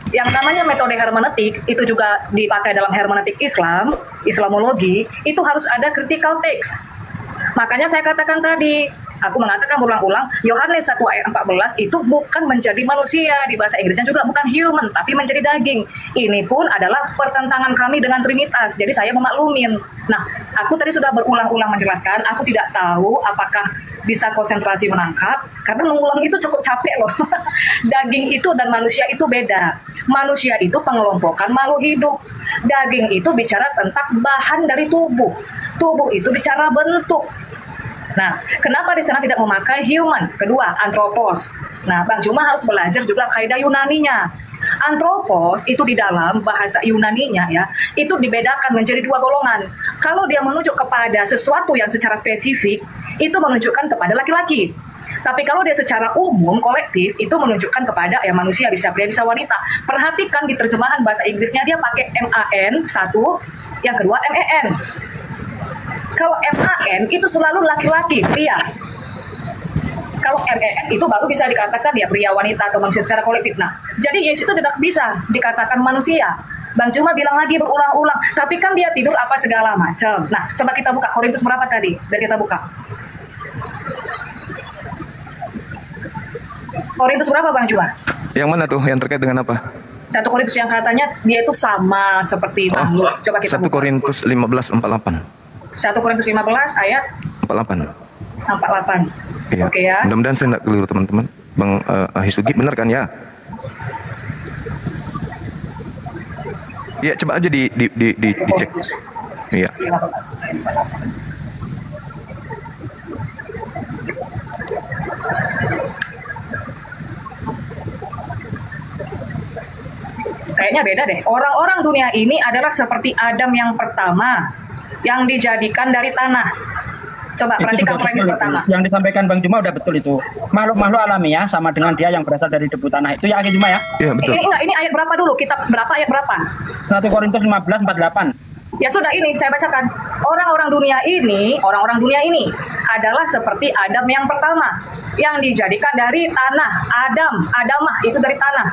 Yang namanya metode hermeneutik itu juga dipakai dalam hermeneutik Islam, Islamologi, itu harus ada critical text. Makanya saya katakan tadi, aku mengatakan berulang-ulang, Yohanes 1 ayat 14 itu bukan menjadi manusia, di bahasa Inggrisnya juga bukan human, tapi menjadi daging. Ini pun adalah pertentangan kami dengan Trinitas, jadi saya memaklumin. Nah, aku tadi sudah berulang-ulang menjelaskan, aku tidak tahu apakah bisa konsentrasi menangkap, karena mengulang itu cukup capek loh. Daging itu dan manusia itu beda. Manusia itu pengelompokan makhluk hidup. Daging itu bicara tentang bahan dari tubuh. Tubuh itu bicara bentuk. Nah, kenapa di sana tidak memakai human? Kedua, anthropos. Nah, Bang Juma harus belajar juga kaidah Yunaninya. Anthropos itu di dalam bahasa Yunaninya ya, itu dibedakan menjadi 2 golongan. Kalau dia menunjuk kepada sesuatu yang secara spesifik, itu menunjukkan kepada laki-laki. Tapi kalau dia secara umum, kolektif, itu menunjukkan kepada ya manusia, bisa pria, bisa wanita. Perhatikan di terjemahan bahasa Inggrisnya dia pakai MAN, satu, yang kedua MEN. Kalau MAN itu selalu laki-laki, pria. Kalau MEN itu baru bisa dikatakan ya pria, wanita, atau manusia secara kolektif. Nah, jadi Yesus itu tidak bisa dikatakan manusia. Bang Juma bilang lagi berulang-ulang, tapi kan dia tidur apa segala macam. Nah, coba kita buka Korintus berapa tadi? Biar kita buka. Korintus berapa Bang Juma? Yang mana tuh? Yang terkait dengan apa? 1 Korintus yang katanya dia itu sama seperti makhluk. Coba kita 1 buka. Korintus 15:48. 1 Korintus 15 ayat 48. 48. Iya. Oke ya. Mudah-mudahan saya tidak keliru teman-teman. Bang Ahisugi benar kan ya? Iya, coba aja dicek. Iya. 15 ayat 48. Kayaknya beda deh. Orang-orang dunia ini adalah seperti Adam yang pertama yang dijadikan dari tanah. Coba Itu perhatikan sudah premis betul pertama. itu. Yang disampaikan Bang Juma udah betul itu. Makhluk-makhluk alami ya, sama dengan dia yang berasal dari debu tanah. Itu ya Aki Juma ya? Iya betul. Ini ayat berapa dulu? Kitab berapa, ayat berapa? 1 Korintus 15:48. Ya sudah, ini saya bacakan. Orang-orang dunia ini adalah seperti Adam yang pertama, yang dijadikan dari tanah. Adamah itu dari tanah.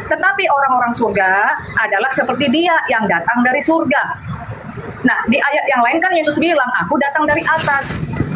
Tetapi orang-orang surga adalah seperti dia yang datang dari surga. Nah, di ayat yang lain kan Yesus bilang, aku datang dari atas,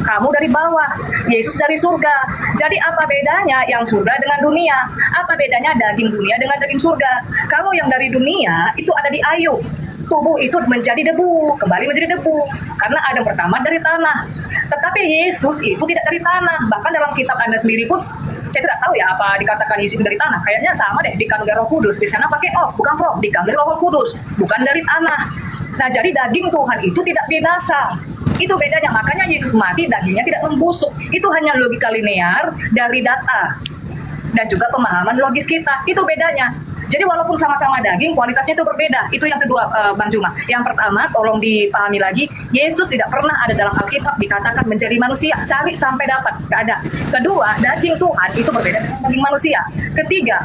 kamu dari bawah, Yesus dari surga. Jadi apa bedanya yang surga dengan dunia? Apa bedanya daging dunia dengan daging surga? Kalau yang dari dunia itu ada di Ayub, tubuh itu menjadi debu, kembali menjadi debu, karena Adam pertama dari tanah. Tetapi Yesus itu tidak dari tanah. Bahkan dalam kitab Anda sendiri pun, saya tidak tahu ya apa dikatakan Yesus itu dari tanah. Kayaknya sama deh, dikandung dari Roh Kudus. Di sana pakai bukan from, dikandung dari Roh Kudus, bukan dari tanah. Nah, jadi daging Tuhan itu tidak binasa. Itu bedanya. Makanya Yesus mati, dagingnya tidak membusuk. Itu hanya logika linear dari data dan juga pemahaman logis kita. Itu bedanya. Jadi walaupun sama-sama daging, kualitasnya itu berbeda. Itu yang kedua, Bang Juma. Yang pertama, tolong dipahami lagi, Yesus tidak pernah ada dalam Alkitab dikatakan menjadi manusia. Cari sampai dapat, tidak ada. Kedua, daging Tuhan itu berbeda dengan daging manusia. Ketiga,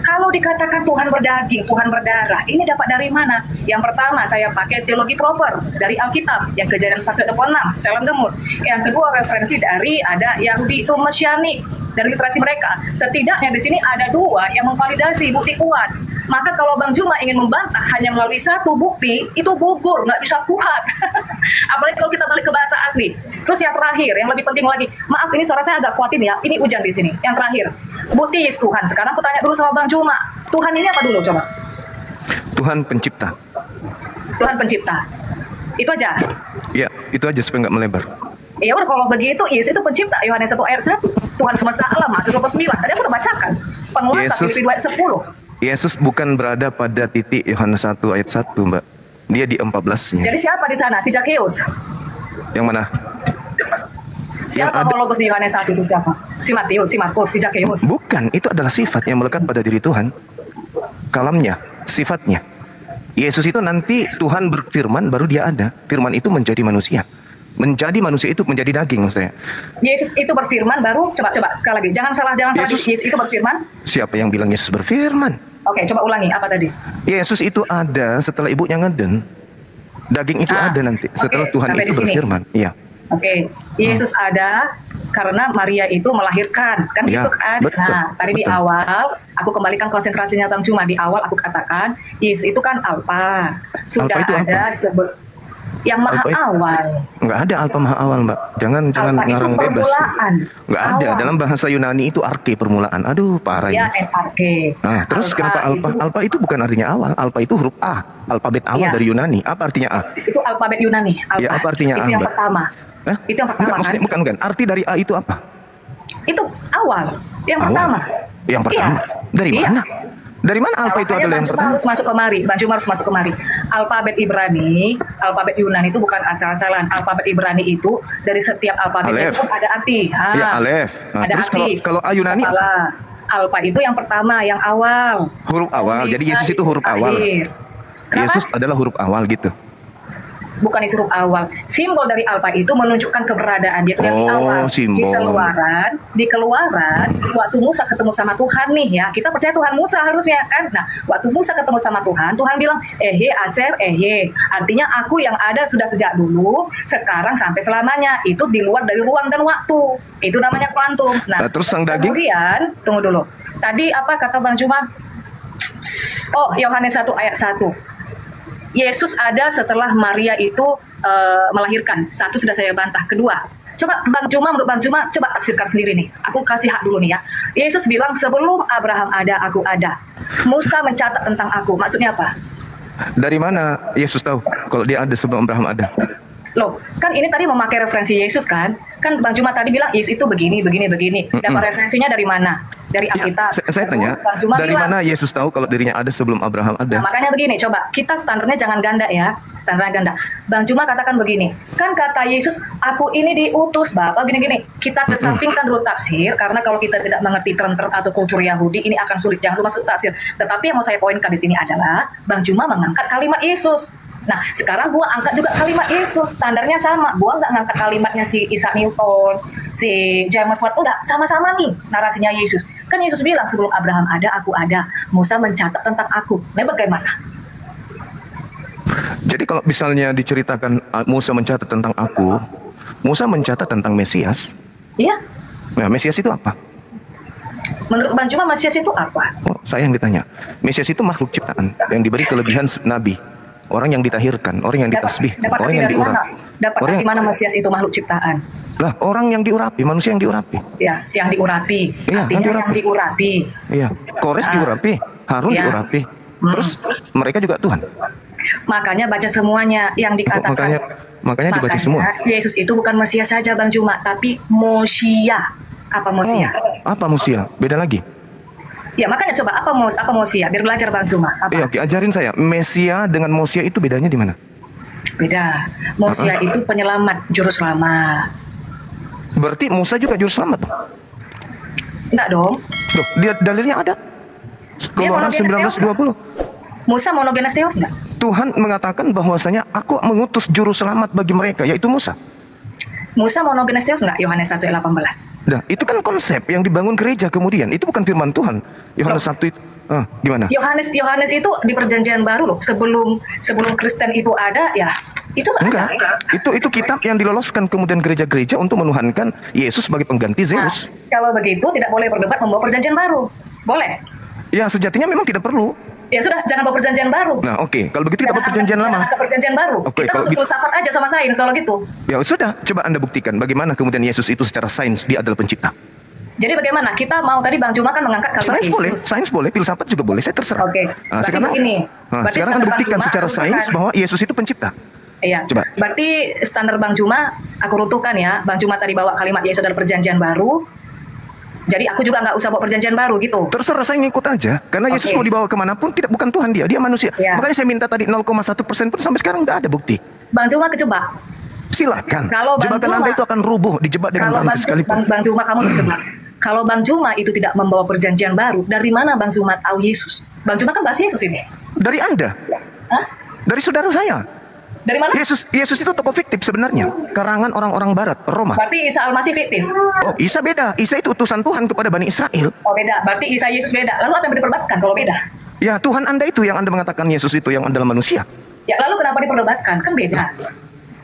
kalau dikatakan Tuhan berdaging, Tuhan berdarah, ini dapat dari mana? Yang pertama, saya pakai teologi proper dari Alkitab, yang Kejadian 1:6, Shalom Demut. Yang kedua, referensi dari ada Yahudi itu Mesianik, dari literasi mereka. Setidaknya di sini ada dua yang memvalidasi bukti kuat. Maka kalau Bang Juma ingin membantah hanya melalui satu bukti, itu gugur, nggak bisa kuat. Apalagi kalau kita balik ke bahasa asli. Terus yang terakhir, yang lebih penting lagi, maaf ini suara saya agak kuatin ya, ini hujan di sini. Yang terakhir, bukti Yesus Tuhan. Sekarang aku tanya dulu sama Bang Juma, Tuhan ini apa dulu coba? Tuhan pencipta. Tuhan pencipta. Itu aja. Ya, itu aja supaya nggak melebar. Ya udah, kalau begitu Yesus itu pencipta. Yohanes 1 ayat 1, Tuhan semesta alam, Mazmur 29. Tadi aku udah bacakan. Penguasa Filipi 2 ayat 10. Yesus bukan berada pada titik Yohanes 1 ayat 1, Mbak. Dia di 14-nya. Jadi siapa di sana? Fidakeus. Yang mana? Siapa homologos di Yohanes 1 itu siapa? Si Matius, si Markus, Fidakeus. Bukan, itu adalah sifat yang melekat pada diri Tuhan. Kalamnya, sifatnya. Yesus itu nanti Tuhan berfirman baru dia ada. Firman itu menjadi manusia. Menjadi manusia itu menjadi daging maksud saya. Yesus itu berfirman baru, coba sekali lagi. Jangan salah. Yesus itu berfirman. Siapa yang bilang Yesus berfirman? Oke, coba ulangi apa tadi? Yesus itu ada setelah ibunya ngeden. Daging itu ada nanti setelah Tuhan itu berfirman. Iya. Oke, Yesus ada karena Maria itu melahirkan, kan ya, gitu kan? Betul, nah, tadi di awal aku kembalikan konsentrasinya Bang Cuma. Di awal aku katakan Yesus itu kan Alfa. Sudah Alpha itu ada yang maha awal. Enggak ada Alfa maha awal, Mbak. Jangan ngarang bebas. Enggak ada. Dalam bahasa Yunani itu arke, permulaan. Aduh, parah ya. Arke. Nah, terus kenapa Alfa? Alfa itu bukan artinya awal. Alfa itu huruf A, alfabet awal dari Yunani. Apa artinya A? Itu alfabet Yunani. Alpha. Ya, apa artinya itu A, yang Mbak? pertama. Hah? Itu yang pertama. Bukan. Arti dari A itu apa? Itu awal. Yang pertama. Yang pertama. Dari mana? Dari mana Alfa itu adalah yang pertama? Harus masuk kemari. Bang Juma harus masuk kemari. Alfabet Ibrani, alfabet Yunani itu bukan asal-asalan. Alfabet Ibrani itu dari setiap alfabet itu ada arti. Ya, alef. Nah, ada terus arti. kalau A Yunani Alfa itu yang pertama, yang awal. Huruf awal. Jadi Yesus itu huruf awal. Yesus adalah huruf awal gitu. Bukan huruf awal. Simbol dari alfa itu menunjukkan keberadaan dia itu yang di awal. Simbol. Di keluaran, waktu Musa ketemu sama Tuhan nih ya. Kita percaya Tuhan Musa harusnya kan. Nah, waktu Musa ketemu sama Tuhan bilang, aser, artinya aku yang ada sudah sejak dulu, sekarang sampai selamanya. Itu di luar dari ruang dan waktu. Itu namanya kuantum. Nah, terus sang daging? Kemudian, tunggu dulu. Tadi apa kata Bang Juma? Oh, Yohanes 1 ayat 1. Yesus ada setelah Maria itu melahirkan. Satu sudah saya bantah. Kedua, coba menurut Bang Juma, coba tafsirkan sendiri nih. Aku kasih hak dulu nih ya. Yesus bilang sebelum Abraham ada, aku ada. Musa mencatat tentang aku. Maksudnya apa? Dari mana Yesus tahu kalau dia ada sebelum Abraham ada? Loh, kan ini tadi memakai referensi Yesus kan? Kan Bang Juma tadi bilang Yesus itu begini. Dapat referensinya dari mana? Dari Alkitab. Ya, saya tanya, dari mana Yesus tahu kalau dirinya ada sebelum Abraham ada? Nah, makanya begini, coba kita standarnya jangan ganda ya. Standarnya ganda. Bang Juma katakan begini, kan kata Yesus, aku ini diutus Bapak gini-gini. Kita kesampingkan dulu tafsir, karena kalau kita tidak mengerti term atau kultur Yahudi, ini akan sulit. Jangan lupa masuk tafsir. Tetapi yang mau saya poinkan di sini adalah, Bang Juma mengangkat kalimat Yesus. Nah, sekarang gua angkat juga kalimat Yesus, standarnya sama. Gua nggak ngangkat kalimatnya si Isaac Newton, si James Watt, enggak, sama-sama nih narasinya Yesus. Kan Yesus bilang sebelum Abraham ada, aku ada. Musa mencatat tentang aku. Nah, bagaimana? Jadi kalau misalnya diceritakan Musa mencatat tentang aku, Musa mencatat tentang Mesias. Iya. Nah, Mesias itu apa? Menurut Bang Juma, Mesias itu apa? Oh, saya yang ditanya. Mesias itu makhluk ciptaan yang diberi kelebihan nabi, orang yang ditahirkan, orang yang ditasbih, orang yang diurapi. Dapat dari mana Mesias itu makhluk ciptaan? Lah, orang yang diurapi, manusia yang diurapi. Ya, yang diurapi. Iya, artinya yang diurapi. Iya, Kores diurapi, Harun diurapi. Terus mereka juga Tuhan. Makanya baca semuanya yang dikatakan. Makanya dibaca semua. Yesus itu bukan Mesias saja Bang Juma, tapi Mosia. Apa Mosia? Apa Mosia? Beda lagi. Ya makanya coba apa Mosia? Biar belajar Bang Juma. Apa? Iya, oke, ajarin saya. Mesia dengan Mosia itu bedanya di mana? Beda. Mosia itu penyelamat, juru selamat. Berarti Musa juga juru selamat? Enggak dong. Loh, dia dalilnya ada. Keluaran 19:20. Musa monogenes theos enggak? Tuhan mengatakan bahwasanya aku mengutus juru selamat bagi mereka, yaitu Musa. Musa monogenes theos enggak? Yohanes 1:18. Nah, itu kan konsep yang dibangun gereja kemudian. Itu bukan firman Tuhan. Yohanes 1 itu gimana? Yohanes itu di perjanjian baru loh. Sebelum Kristen itu ada ya. Itu enggak. Itu kitab yang diloloskan kemudian gereja-gereja untuk menuhankan Yesus sebagai pengganti Zeus. Nah, kalau begitu tidak boleh berdebat membawa perjanjian baru. Boleh? Ya, sejatinya memang tidak perlu. Ya sudah, jangan bawa perjanjian baru. Nah, oke. Kalau begitu kita bawa perjanjian lama. Jangan ada perjanjian baru. Kita masuk filsafat aja sama sains kalau gitu. Ya sudah, coba Anda buktikan bagaimana kemudian Yesus itu secara sains dia adalah pencipta. Jadi bagaimana? Kita mau tadi Bang Juma kan mengangkat kalimat sains boleh, filsafat juga boleh, saya terserah. Oke. Sekarang Anda buktikan secara sains bahwa Yesus itu pencipta. Iya. Coba. Berarti standar Bang Juma aku runtuhkan ya. Bang Juma tadi bawa kalimat Yesus adalah perjanjian baru. Jadi aku juga nggak usah bawa perjanjian baru gitu. Terserah, saya ngikut aja. Karena Yesus mau dibawa kemanapun bukan Tuhan dia manusia. Ya. Makanya saya minta tadi 0,1% pun sampai sekarang nggak ada bukti. Bang Juma kejebak. Silakan. Kalau jebakan Anda itu akan rubuh, dijebak dengan Tuhan sekalipun. Bang Juma kamu terjebak. Kalau Bang Juma itu tidak membawa perjanjian baru, dari mana Bang Juma tahu Yesus? Bang Juma kan bahas Yesus ini. Dari Anda. Hah? Dari saudara saya. Dari mana? Yesus itu tokoh fiktif sebenarnya. Karangan orang-orang barat, Roma. Berarti Isa Al-Masih fiktif? Oh, Isa beda. Isa itu utusan Tuhan kepada Bani Israel. Oh, beda. Berarti Isa Yesus beda. Lalu apa yang diperdebatkan kalau beda? Ya, Tuhan Anda itu yang Anda mengatakan Yesus itu yang adalah manusia. Ya, lalu kenapa diperdebatkan? Kan beda.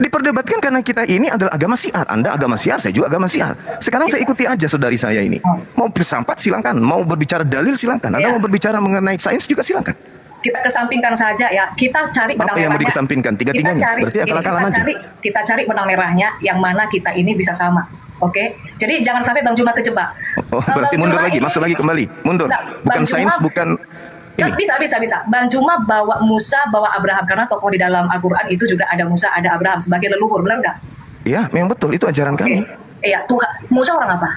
Diperdebatkan karena kita ini adalah agama Syiar. Anda agama Syiar, saya juga agama Syiar. Sekarang saya ikuti aja saudari saya ini. Mau bersampat silakan, mau berbicara dalil silakan. Anda mau berbicara mengenai sains juga silakan. Kita kesampingkan saja ya. Kita cari benang merahnya. Apa yang mau dikesampingkan? Tiga-tiganya. Berarti akal-akalan aja. Kita cari benang merahnya yang mana kita ini bisa sama. Oke. Jadi jangan sampai Bang Juma kejebak. Oh, berarti mundur lagi, masuk lagi kembali. Mundur. Bukan sains, bukan ini. Bisa. Bang Juma bawa Musa, bawa Abraham karena tokoh di dalam Al-Qur'an itu juga ada Musa, ada Abraham sebagai leluhur, benar nggak? Iya, memang betul. Itu ajaran kami. Iya, Tuhan. Musa orang apa?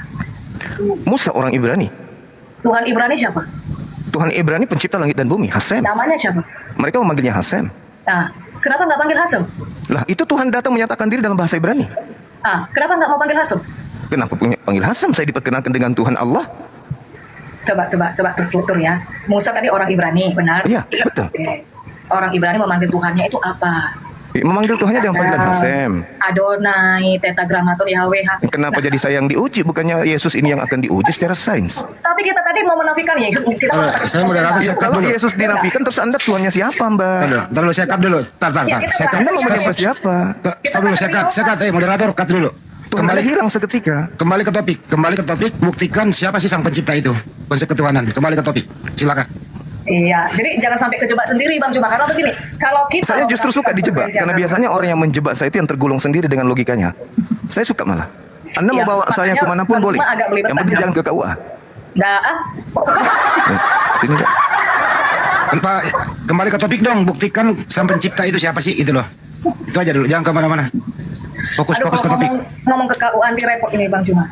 Musa orang Ibrani. Tuhan Ibrani siapa? Tuhan Ibrani pencipta langit dan bumi, Hasem. Namanya siapa? Mereka memanggilnya Hasem. Nah, kenapa nggak panggil Hasem? Lah, itu Tuhan datang menyatakan diri dalam bahasa Ibrani. Kenapa nggak mau panggil Hasem? Kenapa panggil Hasem? Saya diperkenalkan dengan Tuhan Allah. Coba terstruktur ya. Musa tadi orang Ibrani, benar? Iya, betul. Orang Ibrani memanggil Tuhannya itu apa? Memanggil Tuhannya dengan panggilan Hasem. Adonai, Tetragrammaton, Yahweh. Kenapa jadi saya yang diuji? Bukannya Yesus ini yang akan diuji secara sains? Tapi kita tadi mau menafikan Yesus. Saya moderator, saya kalau Yesus dinafikan, terus Anda Tuhannya siapa, Mbak? Ntar dulu, saya cut dulu. Tar. Anda mau menyembah siapa? Stop dulu, saya cut. Moderator, cut dulu. Kembali hilang seketika. Kembali ke topik. Buktikan siapa sih sang pencipta itu. Konsep ketuhanan. Kembali ke topik. Silakan. Iya, jadi jangan sampai kejebak sendiri Bang Juma. Karena begini, kalau kita... Saya justru suka dijebak, karena biasanya orang yang menjebak saya itu yang tergulung sendiri dengan logikanya. Saya suka malah. Anda mau bawa saya kemanapun boleh. Yang penting jangan ke KUA. Nggak, Sini deh. Pak, kembali ke topik dong. Buktikan sang pencipta itu siapa sih, itu loh. Itu aja dulu, jangan kemana-mana. Fokus ke topik. Ngomong ke KUA anti repot ini Bang Juma.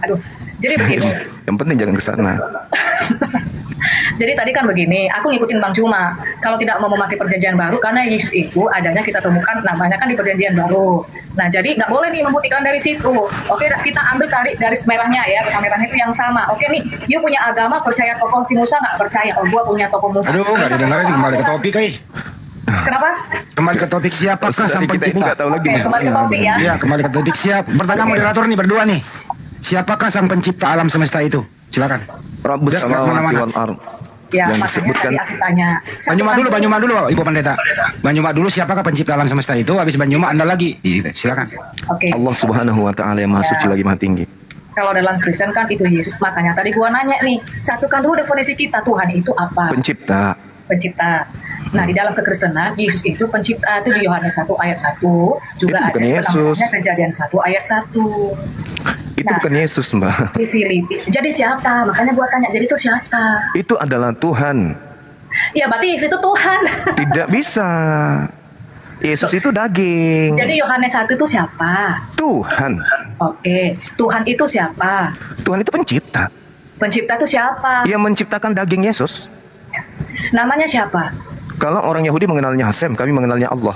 Jadi begini. Yang penting jangan ke sana. Jadi tadi kan begini, aku ngikutin Bang Juma. Kalau tidak mau memakai perjanjian baru, karena Yesus itu adanya kita temukan namanya kan di perjanjian baru. Nah, jadi nggak boleh nih membuktikan dari situ. Oke, kita ambil tarik garis merahnya ya, garis merahnya itu yang sama. Oke nih, you punya agama percaya tokoh si Musa nggak percaya? Oh, gua punya tokoh Musa. Aduh, nggak didengarin, kembali ke topik, Kenapa? Kembali ke topik, siapakah sang Kita ini pencipta? nggak tahu lagi Oke, nih. kembali ke topik ya. Ya, kembali ke topik. Siap. Pertanyaan moderator nih berdua nih. Siapakah sang pencipta alam semesta itu? Silakan. Rabbus Biar nggak samawati kemana-mana. wal ard. Ya, Yang makanya disebutkan tadi aku tanya. Banyuma dulu, Ibu Pendeta. Banyuma dulu, siapakah pencipta alam semesta itu? Habis Banyuma Anda lagi. Silakan. Oke. Allah Subhanahu wa taala yang Maha Suci lagi Maha Tinggi. Kalau dalam Kristen kan itu Yesus, makanya tadi gua nanya nih, satukan dulu definisi kita, Tuhan itu apa? Pencipta. Pencipta. Nah, di dalam kekristenan Yesus itu pencipta, itu di Yohanes 1 ayat 1 juga Itu ada bukan Yesus. namanya Kejadian 1 ayat 1. Itu Nah, bukan Yesus, Mbak. di Filipi. Jadi siapa? Makanya gua tanya, jadi itu siapa? Itu adalah Tuhan. Ya berarti Yesus itu Tuhan. Tidak bisa. Yesus itu daging. Jadi Yohanes 1 itu siapa? Tuhan. Oke, Tuhan itu siapa? Tuhan itu pencipta. Pencipta itu siapa? Ia menciptakan daging Yesus. Namanya siapa? Kalau orang Yahudi mengenalnya Hasem, kami mengenalnya Allah.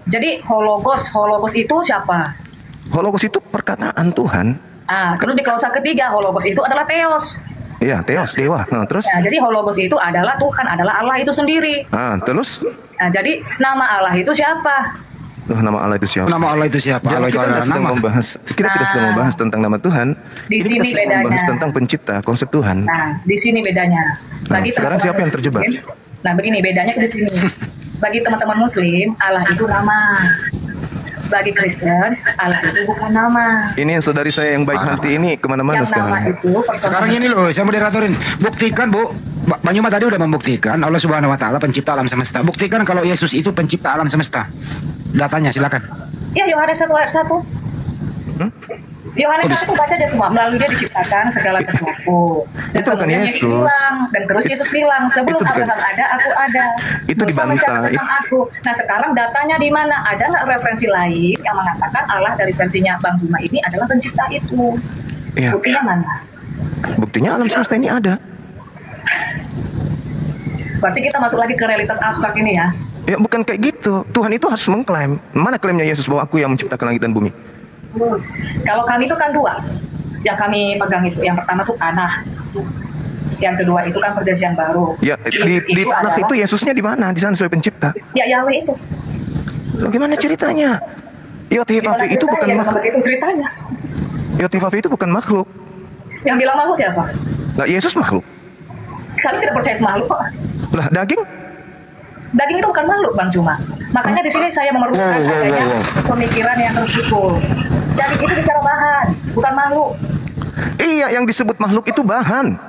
Jadi Hologos itu siapa? Hologos itu perkataan Tuhan. Terus di klausa ketiga Hologos itu adalah Theos. Iya, Theos, dewa. Nah, terus? Nah, jadi Hologos itu adalah Tuhan, adalah Allah itu sendiri. Terus? Nah, jadi nama Allah itu siapa? Loh, nama Allah itu siapa? Nama Allah itu siapa? Jangan, Allah itu kita adalah tidak sedang nama. membahas, kita tidak sedang membahas tentang nama Tuhan. Di Ini sini kita sedang bedanya. membahas tentang pencipta, konsep Tuhan. Nah, di sini bedanya. Bagi sekarang teman-teman siapa yang terjebak? Muslim, nah, begini bedanya di sini. Bagi teman-teman Muslim, Allah itu nama. Bagi Kristen, Allah itu bukan nama. Ini saudari saya yang baik hati ini kemana-mana Yang sekarang. nama itu personal. Sekarang ini loh, saya moderatorin. Buktikan, Bu. Banyuma tadi udah membuktikan Allah Subhanahu wa taala pencipta alam semesta. Buktikan kalau Yesus itu pencipta alam semesta. Datanya silakan. Ya, Yohanes 1 ayat 1. Yohanes 1 baca aja semua. Melalui dia diciptakan segala sesuatu. Dan Itu bukan kemudian Yesus. Yesus bilang, dan terus Yesus bilang, sebelum Itu bukan- Abraham ada, aku ada. Itu Musa dibantah. mencatat tentang aku. Nah, sekarang datanya di mana? Ada nggak referensi lain yang mengatakan Allah dari versinya Bang Juma ini adalah pencipta itu? Iya. Buktinya mana? Buktinya alam semesta ini ada. Berarti kita masuk lagi ke realitas abstrak ini ya. Ya bukan kayak gitu. Tuhan itu harus mengklaim. Mana klaimnya Yesus bahwa aku yang menciptakan langit dan bumi? Kalau kami itu kan dua. Yang kami pegang itu. Yang pertama tuh tanah. Yang kedua itu kan perjanjian baru. Ya di tanah itu Yesusnya di mana? Di sana sebagai pencipta. Ya Yahweh itu. Loh, gimana ceritanya? Yotifafi itu bukan makhluk. Itu ceritanya. Yotifafi itu bukan makhluk. Yang bilang makhluk siapa? Lah Yesus makhluk. Kami tidak percaya sama makhluk kok. Lah daging? Daging itu bukan makhluk, Bang Cuma. Makanya di sini saya memerlukan adanya pemikiran yang terstruktur. Daging itu bicara bahan, bukan makhluk. Iya, yang disebut makhluk itu bahan.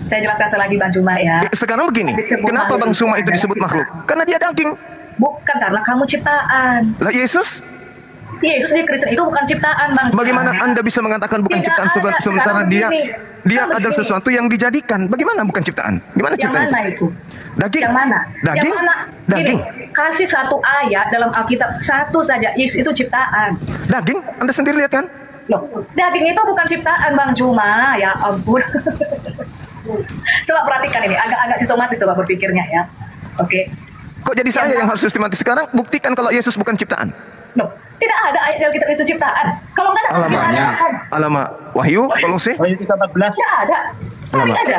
Saya jelaskan lagi Bang Cuma ya. Sekarang begini, Disebut kenapa makhluk Bang Suma itu adalah disebut makhluk? ciptaan. Karena dia daging. Bukan karena kamu ciptaan. Lah Yesus? Yesus di Kristen itu bukan ciptaan, Bang. Bagaimana Anda bisa mengatakan bukan Tidak ciptaan ada. sementara Sekarang dia begini. Kan adalah begini. sesuatu yang dijadikan? Bagaimana bukan ciptaan? Gimana Yang ciptaan? mana itu? Daging. Yang mana? Daging. Yang mana? Daging. Gini, kasih satu ayat dalam Alkitab, satu saja. Yesus itu ciptaan. Daging. Anda sendiri lihat kan? Loh, daging itu bukan ciptaan Bang Cuma. Ya ampun. Coba perhatikan ini, agak-agak sistematis coba berpikirnya ya. Oke. Kok jadi saya yang harus sistematis sekarang? Buktikan kalau Yesus bukan ciptaan. Loh, tidak ada ayat dalam kitab itu ciptaan. Kalau nggak ada, Alamatnya. Alamak. Wahyu, Kolose. Wahyu 3:14. nggak ada. Cari Alamak. aja.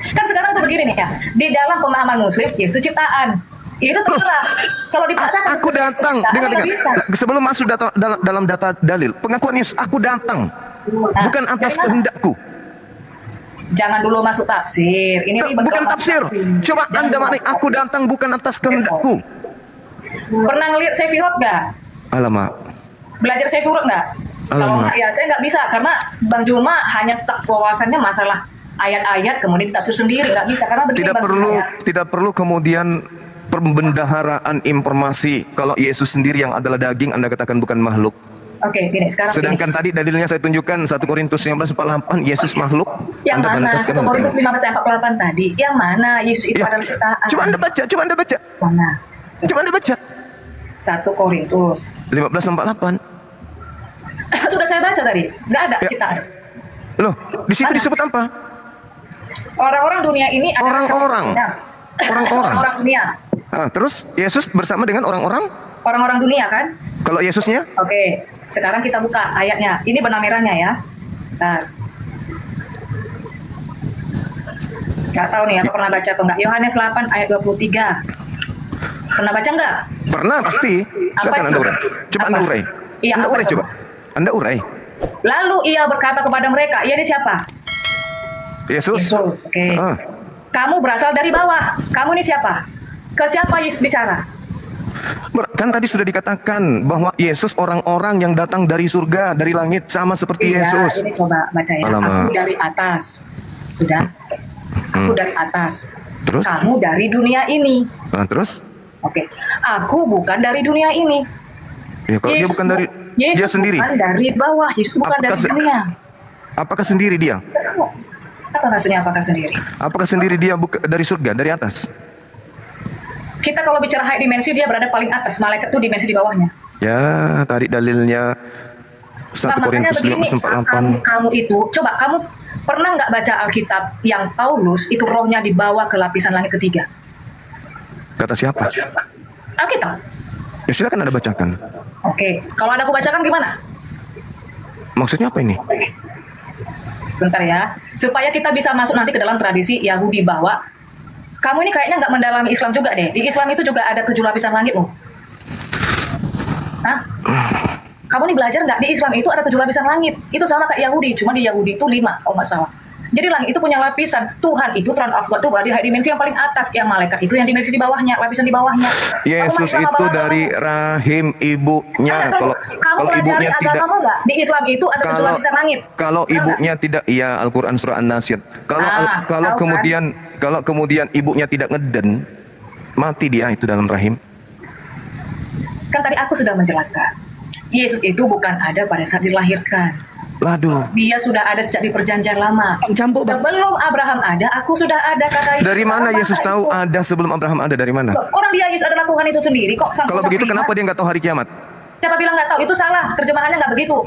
Kan sekarang tuh begini nih ya. Di dalam pemahaman Muslim, Yesus itu ciptaan. Itu terserah. Kalau dibacakan Aku datang. Dengar. Bisa. Sebelum masuk dalam data dalil, pengakuan Yesus, aku datang. Nah, Bukan atas dari mana? kehendakku. Jangan dulu masuk tafsir. Ini ribet Bukan kalau masuk tafsir. Coba Jangan Anda dulu maknai, masuk aku tafsir. datang bukan atas kehendakku. Pernah ngelihat Sefirot nggak? Alamak. Belajar Sefirot nggak? Kalau Alamak. nggak ya saya nggak bisa karena Bang Juma hanya stuck wawasannya masalah ayat-ayat kemudian tafsir sendiri nggak bisa karena begini Bang Juma ya. Tidak perlu kemudian pembendaharaan informasi. Kalau Yesus sendiri yang adalah daging, Anda katakan bukan makhluk. Oke, gini sekarang Sedangkan tadi dalilnya saya tunjukkan 1 Korintus 15:48, Yesus makhluk. yang Anda mana? bantahkan 1 Korintus dengan- 15:48 tadi. Yang mana? Yesus itu Ya, adalah ciptaan. Coba Anda baca. Mana? Coba Anda baca. 1 Korintus. 15:48. Sudah saya baca tadi. Nggak ada Ya. ciptaan. Loh, di situ Mana? disebut apa? Orang-orang dunia ini adalah Orang-orang. Nah, Orang-orang. orang dunia. Terus Yesus bersama dengan orang-orang. Orang-orang dunia kan? Kalau Yesusnya? Oke, sekarang kita buka ayatnya. Ini benang merahnya ya. Nah. Nggak tahu nih, aku pernah baca atau enggak. Yohanes 8 ayat 23. Pernah baca nggak? Pernah pasti. Silakan itu? Anda urai. Coba Apa? Anda urai. Iya, Anda apa urai coba? coba. Anda urai. Lalu ia berkata kepada mereka, ia ini siapa? Yesus. Yesus. Oke. Ah. Kamu berasal dari bawah. Kamu ini siapa? Ke siapa Yesus bicara? Kan tadi sudah dikatakan bahwa Yesus orang-orang yang datang dari surga, dari langit, sama seperti Iya, Yesus. ini coba baca ya. Alamak. Aku dari atas. Sudah? Aku dari atas. Terus? Kamu dari dunia ini. Nah, terus? Oke. Aku bukan dari dunia ini. Ya, kalau dia bukan dari Yesus dia sendiri. bukan dari bawah. Yesus bukan Apakah dari dunia. Apakah sendiri dia? Apa maksudnya apakah sendiri? Apakah sendiri dia dari surga, dari atas? Kita kalau bicara high dimensi, dia berada paling atas. Malaikat itu dimensi di bawahnya. Ya, tadi dalilnya 1 Nah, makanya Korintus begini, 5:48. kamu itu, coba kamu pernah nggak baca Alkitab yang Paulus itu rohnya dibawa ke lapisan langit ketiga? Kata siapa? Alkitab. Ya silakan Anda bacakan. Oke, kalau ada aku bacakan gimana? Maksudnya apa ini? Bentar ya, supaya kita bisa masuk nanti ke dalam tradisi Yahudi bahwa kamu ini kayaknya nggak mendalami Islam juga deh. Di Islam itu juga ada 7 lapisan langit loh. Hah? Kamu ini belajar nggak? Di Islam itu ada 7 lapisan langit. Itu sama kayak Yahudi, cuma di Yahudi itu 5 kalau nggak salah. Jadi langit itu punya lapisan. Tuhan itu Throne of God itu berada di dimensi yang paling atas. Yang malaikat itu yang dimensi di bawahnya, lapisan di bawahnya. Yesus Kamu itu Islam dari rahim ibunya. kamu Kalau pelajari ibunya tidak, agamamu nggak? Di Islam itu ada 7 lapisan langit. kalau Tahu ibunya tidak, iya Al-Quran surah An-Nasyid. Kalau Ah, kalau tahu kan? kemudian ibunya tidak ngeden, mati dia itu dalam rahim. Kan tadi aku sudah menjelaskan. Yesus itu bukan ada pada saat dilahirkan. Waduh. Dia sudah ada sejak di perjanjian lama. Sebelum Abraham ada, aku sudah ada, kata Yesus. Dari mana Apa Yesus tahu itu? ada sebelum Abraham ada? Dari mana? Loh, orang dia Yesus adalah Tuhan itu sendiri kok. Kalau begitu kenapa dia nggak tahu hari kiamat? Siapa bilang nggak tahu? Itu salah. Terjemahannya nggak begitu.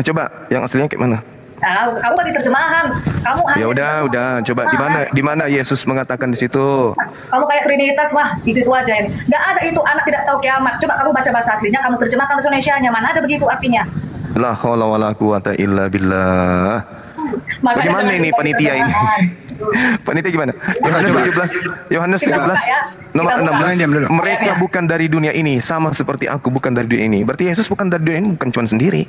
Coba yang aslinya kayak mana? Nah, kamu kan di terjemahan. Kamu Ya hanya udah, coba di mana Yesus mengatakan di situ? Kamu kayak Trinitas mah, di situ aja ini. Nggak ada itu anak tidak tahu kiamat. Coba kamu baca bahasa aslinya, kamu terjemahkan bahasa Indonesianya. Mana ada begitu artinya? La haula wala quwata illa billah. Makanya Bagaimana jangan ini lupa panitia ini? terjemahan. Panitia gimana? Yohanes 17, Yohanes Kita 17 buka ya. nomor Kita buka. 16. Diam dulu. Mereka Ya. bukan dari dunia ini, sama seperti aku bukan dari dunia ini. Berarti Yesus bukan dari dunia ini, bukan cuma sendiri.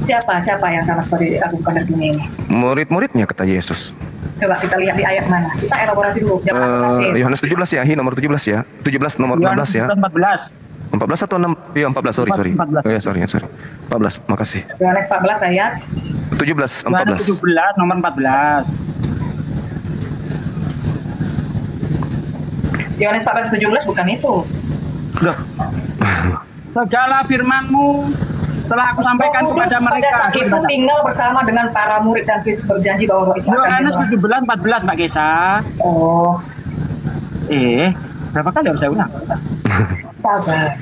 Siapa yang sama seperti aku bukan dari dunia ini? Murid-muridnya kata Yesus. Coba kita lihat di ayat mana. Kita elaborasi dulu. Jangan asal-asal. Yohanes 17 ya, nomor 17 ya. 17 nomor 14 ya. 14. 14 atau 6? Iya 14, sorry. 14. Oh ya, sorry. 14, makasih. Yohanes 14 ayat 17, Yohanes 14. 17 nomor 14. Yohanes 14:17 bukan itu. Loh. Segala firman-Mu telah aku sampaikan Roh kepada Kudus mereka. pada saat itu tinggal bersama dengan para murid dan Kristus berjanji bahwa roh itu akan Yohanes turun. 17 14 Mbak Gesa. Oh, Berapa kali harus saya ulang? sabar.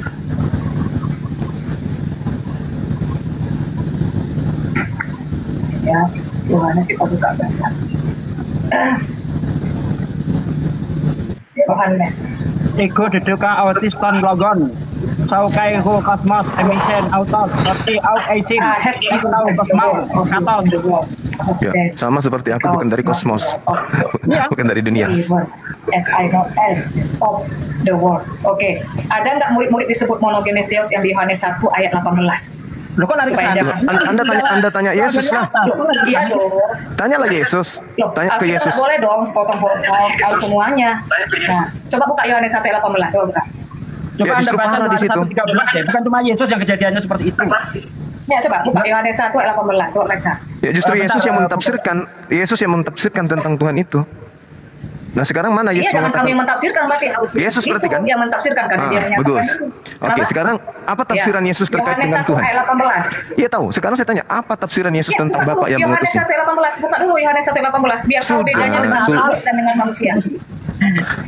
Ya, Yohanes kita buka bahasa. Yohanes. Ego deduka autis ton logon. Saukai ho kosmos emisen autos seperti out aging atau kosmos katon. Ya, sama seperti aku bukan dari kosmos. Iya. Bukan dari dunia. S-I-O-N of the world. Oke, ada nggak murid-murid disebut monogenes Theos yang di Yohanes 1 ayat 18? Loh kok lari ke Supaya sana? jangan Anda tanya Yesus lah. Iya dong. Tanyalah Yesus. Loh, Tanya ke Alkitab Yesus. boleh dong sepotong-potong harus semuanya. Nah, coba buka Yohanes 1 ayat 18. Coba buka. Coba Ya, Anda justru baca parah di Yohanes situ. 1:13 ya. Bukan cuma Yesus yang kejadiannya seperti itu. Ya, coba buka Yohanes 1 ayat 18. Coba baca. Ya justru Bentar, Yesus yang bentar. Yesus yang mentafsirkan tentang Tuhan itu. Nah sekarang mana Iya, Yesus jangan kami mengatakan? mentafsirkan berarti. Yesus berarti kan? Yang mentafsirkan karena dia menyatakan bagus. itu. Oke, Kenapa? sekarang apa tafsiran Ya. Yesus terkait Yohanes dengan 1 Tuhan? ayat 18. Iya tahu. Sekarang saya tanya, apa tafsiran Yesus Ya, tentang buka Bapa dulu yang Yohanes mengutusnya? 1 ayat 18. Buka dulu Yohanes 1 ayat 18 biar tahu Sudah, bedanya dengan sudah. Allah dan dengan manusia.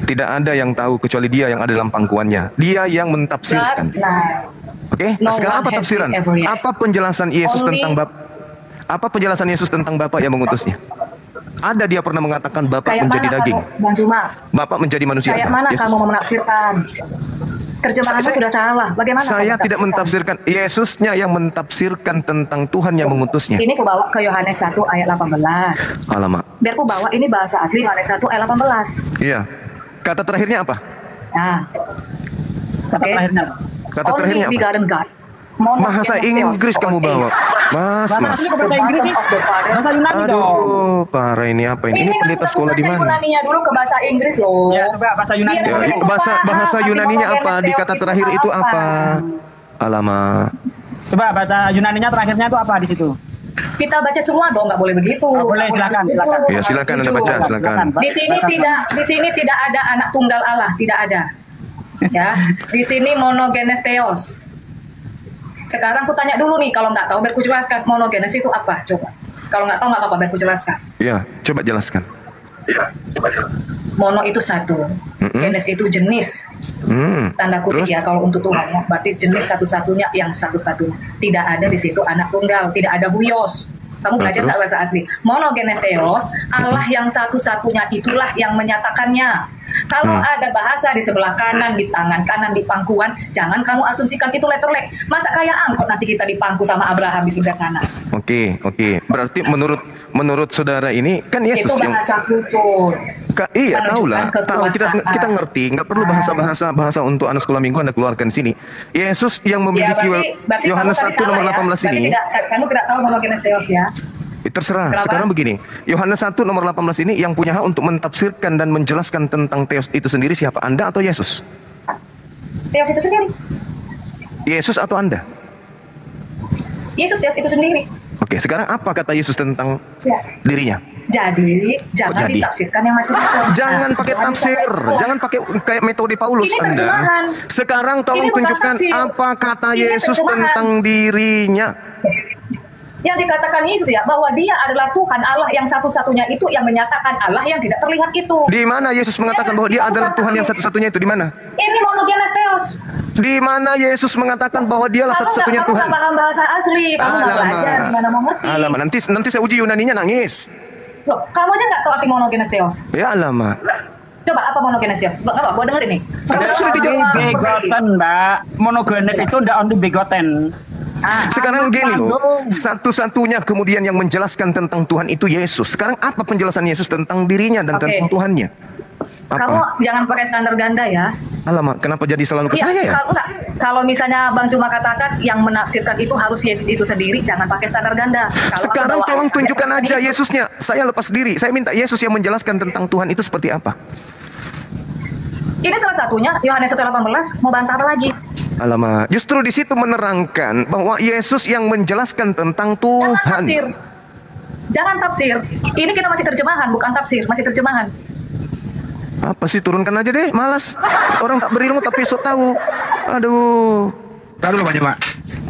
Tidak ada yang tahu kecuali Dia yang ada dalam pangkuannya. Dia yang mentafsirkan. Nah, Oke, No sekarang apa one has tafsiran? been ever yet. Apa penjelasan Yesus Only- tentang Bapa? Apa penjelasan Yesus tentang Bapa yang mengutusnya? Ada dia pernah mengatakan Bapa kayak menjadi mana daging, kamu, Bang Juma? Bapa menjadi manusia. Kayak Nah, mana Yesus. kamu menafsirkan? Terjemahanmu Saya- sudah salah. Bagaimana Saya kamu tidak mentafsirkan. Yesusnya yang mentafsirkan tentang Tuhan yang mengutusnya. Ini ku bawa ke Yohanes 1 ayat 18. Alamak. Biar ku bawa ini bahasa asli Yohanes 1 ayat 18. Iya. Kata terakhirnya apa? Nah, Kata oke. terakhirnya. Kata Only terakhirnya apa? begotten God. Bahasa Inggris kamu bawa. Mas, Bahasa Mas. asli ke bahasa Inggris nih. Bahasa Yunani dong. Aduh, parah ini apa ini? Ini Ini kan pendeta sudah sekolah di membaca mana? Yunaninya dulu ke bahasa Inggris loh. Ya, coba bahasa Yunani. Biar Ya, kalian itu bahasa paham bahasa arti Yunaninya apa? monogenes Di kata theos terakhir itu apa? Alamak. Coba bahasa Yunaninya terakhirnya itu apa di situ? Kita baca semua dong, nggak boleh begitu. Oh, boleh, Nggak silakan, setuju. silakan. Ya, silakan Anda baca, silakan. Di sini tidak ada anak tunggal Allah, tidak ada. Ya, di sini monogenes theos. Sekarang aku tanya dulu nih, kalau nggak tahu biar ku jelaskan monogenes itu apa, coba. Kalau nggak tahu nggak apa-apa, biar ku jelaskan. Ya, coba jelaskan. Mono itu satu, genes itu jenis. Tanda kutip Terus? ya kalau untuk Tuhan ya, berarti jenis satu-satunya yang satu-satunya. Tidak ada di situ anak tunggal, tidak ada huios. Kamu belajar nggak bahasa asli? Monogenes theos, Allah yang satu-satunya itulah yang menyatakannya. Kalau ada bahasa di sebelah kanan, di tangan kanan, di pangkuan, jangan kamu asumsikan itu letterlek. Masa kayak angkot nanti kita dipangku sama Abraham di surga sana. Oke. Berarti menurut saudara ini kan Yesus Itu yang bahasa kucur. Iya, tahu lah. Menunjukkan Tahu kita kekuasaan. ngerti, nggak perlu bahasa untuk anak sekolah minggu Anda keluarkan di sini. Yesus yang memiliki berarti Yohanes kamu tadi 1 nomor salah ya. 18 Berarti ini. kamu tidak tahu monogenes theos ya. Terserah. Kenapa? Sekarang begini, Yohanes 1 nomor 18 ini yang punya hak untuk mentafsirkan dan menjelaskan tentang teos itu sendiri siapa? Anda atau Yesus? Theos itu sendiri. Yesus atau Anda? Yesus Theos itu sendiri. Oke, sekarang apa kata Yesus tentang Ya. dirinya? Jadi jangan jadi? ditafsirkan yang macam-macam. Jangan Nah, pakai Tuhan tafsir, itu jangan pakai kayak metode Paulus Ini Anda. terjemahan. Sekarang tolong Ini bukan tunjukkan tafsir. apa kata Ini Yesus terjemahan. tentang dirinya. Yang dikatakan Yesus ya bahwa Dia adalah Tuhan Allah yang satu-satunya itu yang menyatakan Allah yang tidak terlihat itu. Di mana Yesus mengatakan bahwa dia adalah Tuhan yang satu-satunya itu? Di mana? Ini monogenes theos. Di mana Yesus mengatakan bahwa dialah satu-satunya Kamu Tuhan? nggak paham bahasa asli, kamu nggak belajar, gimana mau ngerti? Alamak, nanti saya uji Yunaninya nangis. Loh, kamu aja nggak tahu arti monogenes theos. Ya alamak. Coba apa monogenes theos? Nggak apa, gua denger ini. Kan sudah Only dijawab. begotten, Mbak. Monogenes itu ndak only begotten. Sekarang gini loh, Kandung. satu-satunya kemudian yang menjelaskan tentang Tuhan itu Yesus. Sekarang apa penjelasan Yesus tentang dirinya dan Oke. tentang Tuhannya? Kamu Apa? jangan pakai standar ganda ya. Alamak, kenapa jadi selalu ke Iya, saya ya? kalau misalnya Bang cuma katakan yang menafsirkan itu harus Yesus itu sendiri, jangan pakai standar ganda. Kalau Sekarang aku bawa tolong ayat tunjukkan tentang aja Yesus, Yesusnya. Saya lepas diri. Saya minta Yesus yang menjelaskan tentang Tuhan itu seperti apa. Ini salah satunya Yohanes 1:18 mau bantah apa lagi? Alamak, justru di situ menerangkan bahwa Yesus yang menjelaskan tentang Jangan Tuhan. tafsir. Jangan tafsir. Ini kita masih terjemahan, bukan tafsir, masih terjemahan. Apa sih, turunkan aja deh, malas. Orang tak berilmu tapi so tahu. Aduh. Taruh dulu Pak Jema.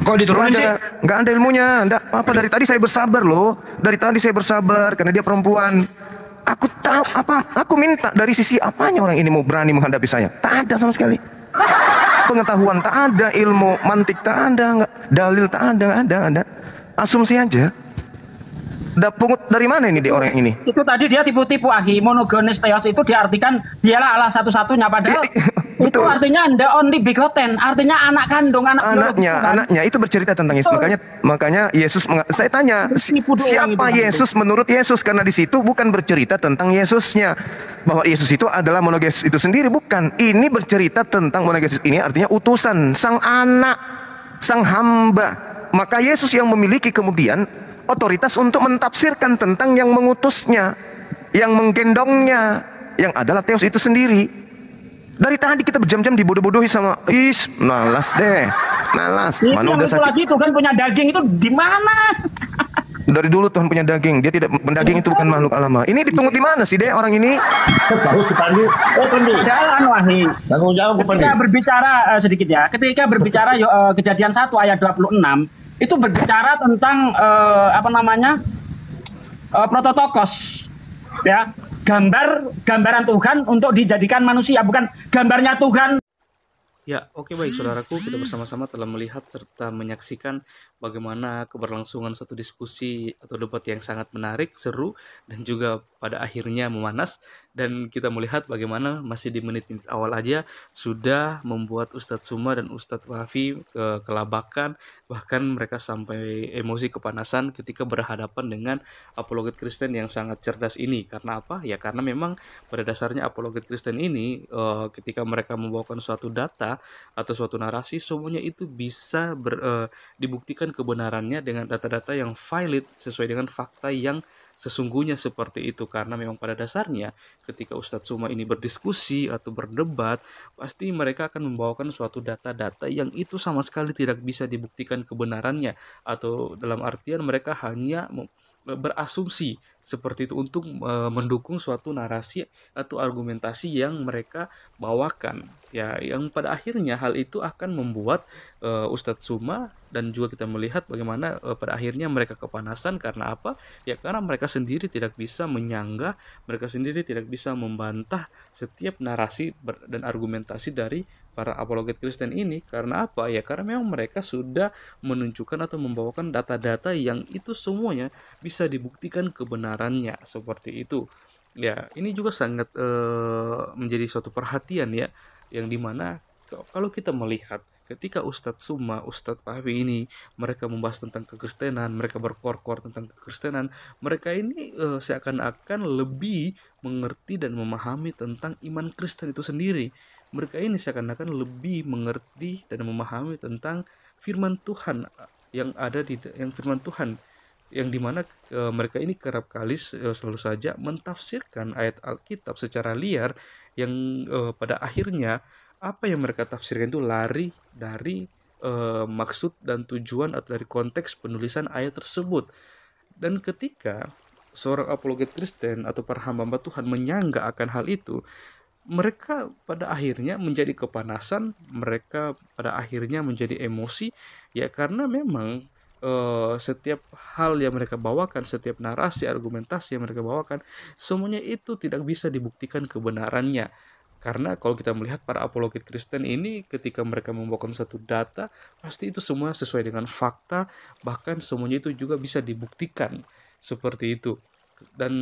Kok diturunin sih? Nggak ada ilmunya. Nggak, apa dari tadi saya bersabar loh. Dari tadi saya bersabar karena dia perempuan. Aku tahu apa. Aku minta dari sisi apanya orang ini mau berani menghadapi saya. Tak ada sama sekali. Pengetahuan tak ada, ilmu mantik tak ada, nggak dalil tak ada, nggak ada. Asumsi aja. Udah pungut dari mana ini dia orang ini? Itu tadi dia tipu-tipu ahi. Monogenes theos itu diartikan dialah Allah satu-satunya. Padahal itu Betul. artinya ndak only begotten. Artinya anak kandung, anak biologis, kan? Anaknya itu bercerita tentang Yesus. Makanya Yesus saya tanya Tipu doang siapa itu, Bang. Yesus menurut Yesus, karena di situ bukan bercerita tentang Yesusnya, bahwa Yesus itu adalah monogenes itu sendiri, bukan. Ini bercerita tentang monogenes ini artinya utusan, sang anak, sang hamba. Maka Yesus yang memiliki kemudian otoritas untuk mentafsirkan tentang yang mengutusnya, yang menggendongnya, yang adalah Theos itu sendiri. Dari tadi kita berjam-jam dibodoh-bodohi sama malas deh, malas. Itu Mana yang udah itu sakit. lagi Tuhan punya daging itu di mana? Dari dulu Tuhan punya daging, dia tidak, daging itu bukan makhluk alama. Ini dipungut di mana sih deh orang ini? Tahu si Pandi. Pandi. Jalan wahi. Tanggung jawab Pandi. Ketika berbicara sedikit ya, ketika berbicara Kejadian 1 ayat 26 itu berbicara tentang prototokos, ya, gambaran Tuhan untuk dijadikan manusia, bukan gambarnya Tuhan. Ya, oke baik saudaraku, kita bersama-sama telah melihat serta menyaksikan bagaimana keberlangsungan suatu diskusi atau debat yang sangat menarik, seru, dan juga pada akhirnya memanas. Dan kita melihat bagaimana masih di menit-menit awal aja sudah membuat Ustadz Suma dan Ustadz Wafi kelabakan, bahkan mereka sampai emosi kepanasan ketika berhadapan dengan apologet Kristen yang sangat cerdas ini. Karena apa? Ya karena memang pada dasarnya apologet Kristen ini ketika mereka membawakan suatu data atau suatu narasi, semuanya itu bisa dibuktikan kebenarannya dengan data-data yang valid sesuai dengan fakta yang sesungguhnya seperti itu. Karena memang pada dasarnya ketika Ustadz Suma ini berdiskusi atau berdebat, pasti mereka akan membawakan suatu data-data yang itu sama sekali tidak bisa dibuktikan kebenarannya, atau dalam artian mereka hanya berasumsi seperti itu untuk mendukung suatu narasi atau argumentasi yang mereka bawakan. Ya, yang pada akhirnya hal itu akan membuat Ustadz Suma dan juga kita melihat bagaimana pada akhirnya mereka kepanasan. Karena apa? Ya karena mereka sendiri tidak bisa menyanggah, mereka sendiri tidak bisa membantah setiap narasi dan argumentasi dari para apologet Kristen ini. Karena apa? Ya karena memang mereka sudah menunjukkan atau membawakan data-data yang itu semuanya bisa dibuktikan kebenarannya seperti itu. Ya, ini juga sangat menjadi suatu perhatian ya, yang dimana kalau kita melihat ketika Ustadz Suma, Ustadz Fahmi ini mereka membahas tentang kekristenan, mereka berkor-kor tentang kekristenan, mereka ini seakan-akan lebih mengerti dan memahami tentang iman Kristen itu sendiri. Mereka ini seakan-akan lebih mengerti dan memahami tentang firman Tuhan yang ada yang firman Tuhan yang dimana mereka ini kerap kali selalu saja mentafsirkan ayat Alkitab secara liar, yang pada akhirnya apa yang mereka tafsirkan itu lari dari maksud dan tujuan atau dari konteks penulisan ayat tersebut. Dan ketika seorang apologet Kristen atau para hamba Tuhan menyangga akan hal itu, mereka pada akhirnya menjadi kepanasan, mereka pada akhirnya menjadi emosi, ya karena memang setiap hal yang mereka bawakan, setiap narasi, argumentasi yang mereka bawakan, semuanya itu tidak bisa dibuktikan kebenarannya. Karena kalau kita melihat para apologet Kristen ini ketika mereka membawakan satu data, pasti itu semua sesuai dengan fakta, bahkan semuanya itu juga bisa dibuktikan seperti itu. Dan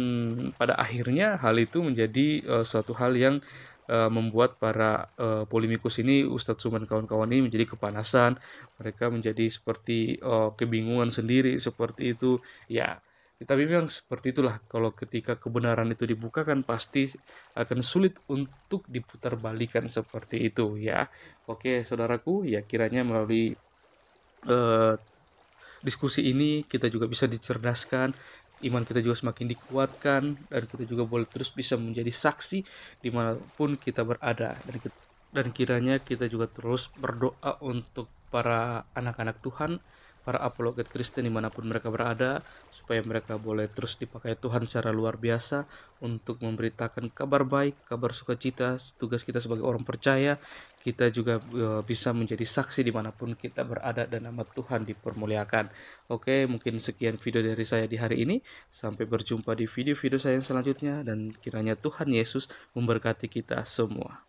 pada akhirnya hal itu menjadi suatu hal yang membuat para polemikus ini, Ustadz Suman kawan-kawan ini menjadi kepanasan, mereka menjadi seperti kebingungan sendiri seperti itu ya. Tapi memang seperti itulah, kalau ketika kebenaran itu dibukakan pasti akan sulit untuk diputarbalikan seperti itu ya. Oke saudaraku, ya kiranya melalui diskusi ini kita juga bisa dicerdaskan, iman kita juga semakin dikuatkan, dan kita juga boleh terus bisa menjadi saksi dimanapun kita berada. Dan kiranya kita juga terus berdoa untuk para anak-anak Tuhan, para apologet Kristen dimanapun mereka berada, supaya mereka boleh terus dipakai Tuhan secara luar biasa untuk memberitakan kabar baik, kabar sukacita. Tugas kita sebagai orang percaya, kita juga bisa menjadi saksi dimanapun kita berada dan nama Tuhan dipermuliakan. Oke, mungkin sekian video dari saya di hari ini. Sampai berjumpa di video-video saya yang selanjutnya, dan kiranya Tuhan Yesus memberkati kita semua.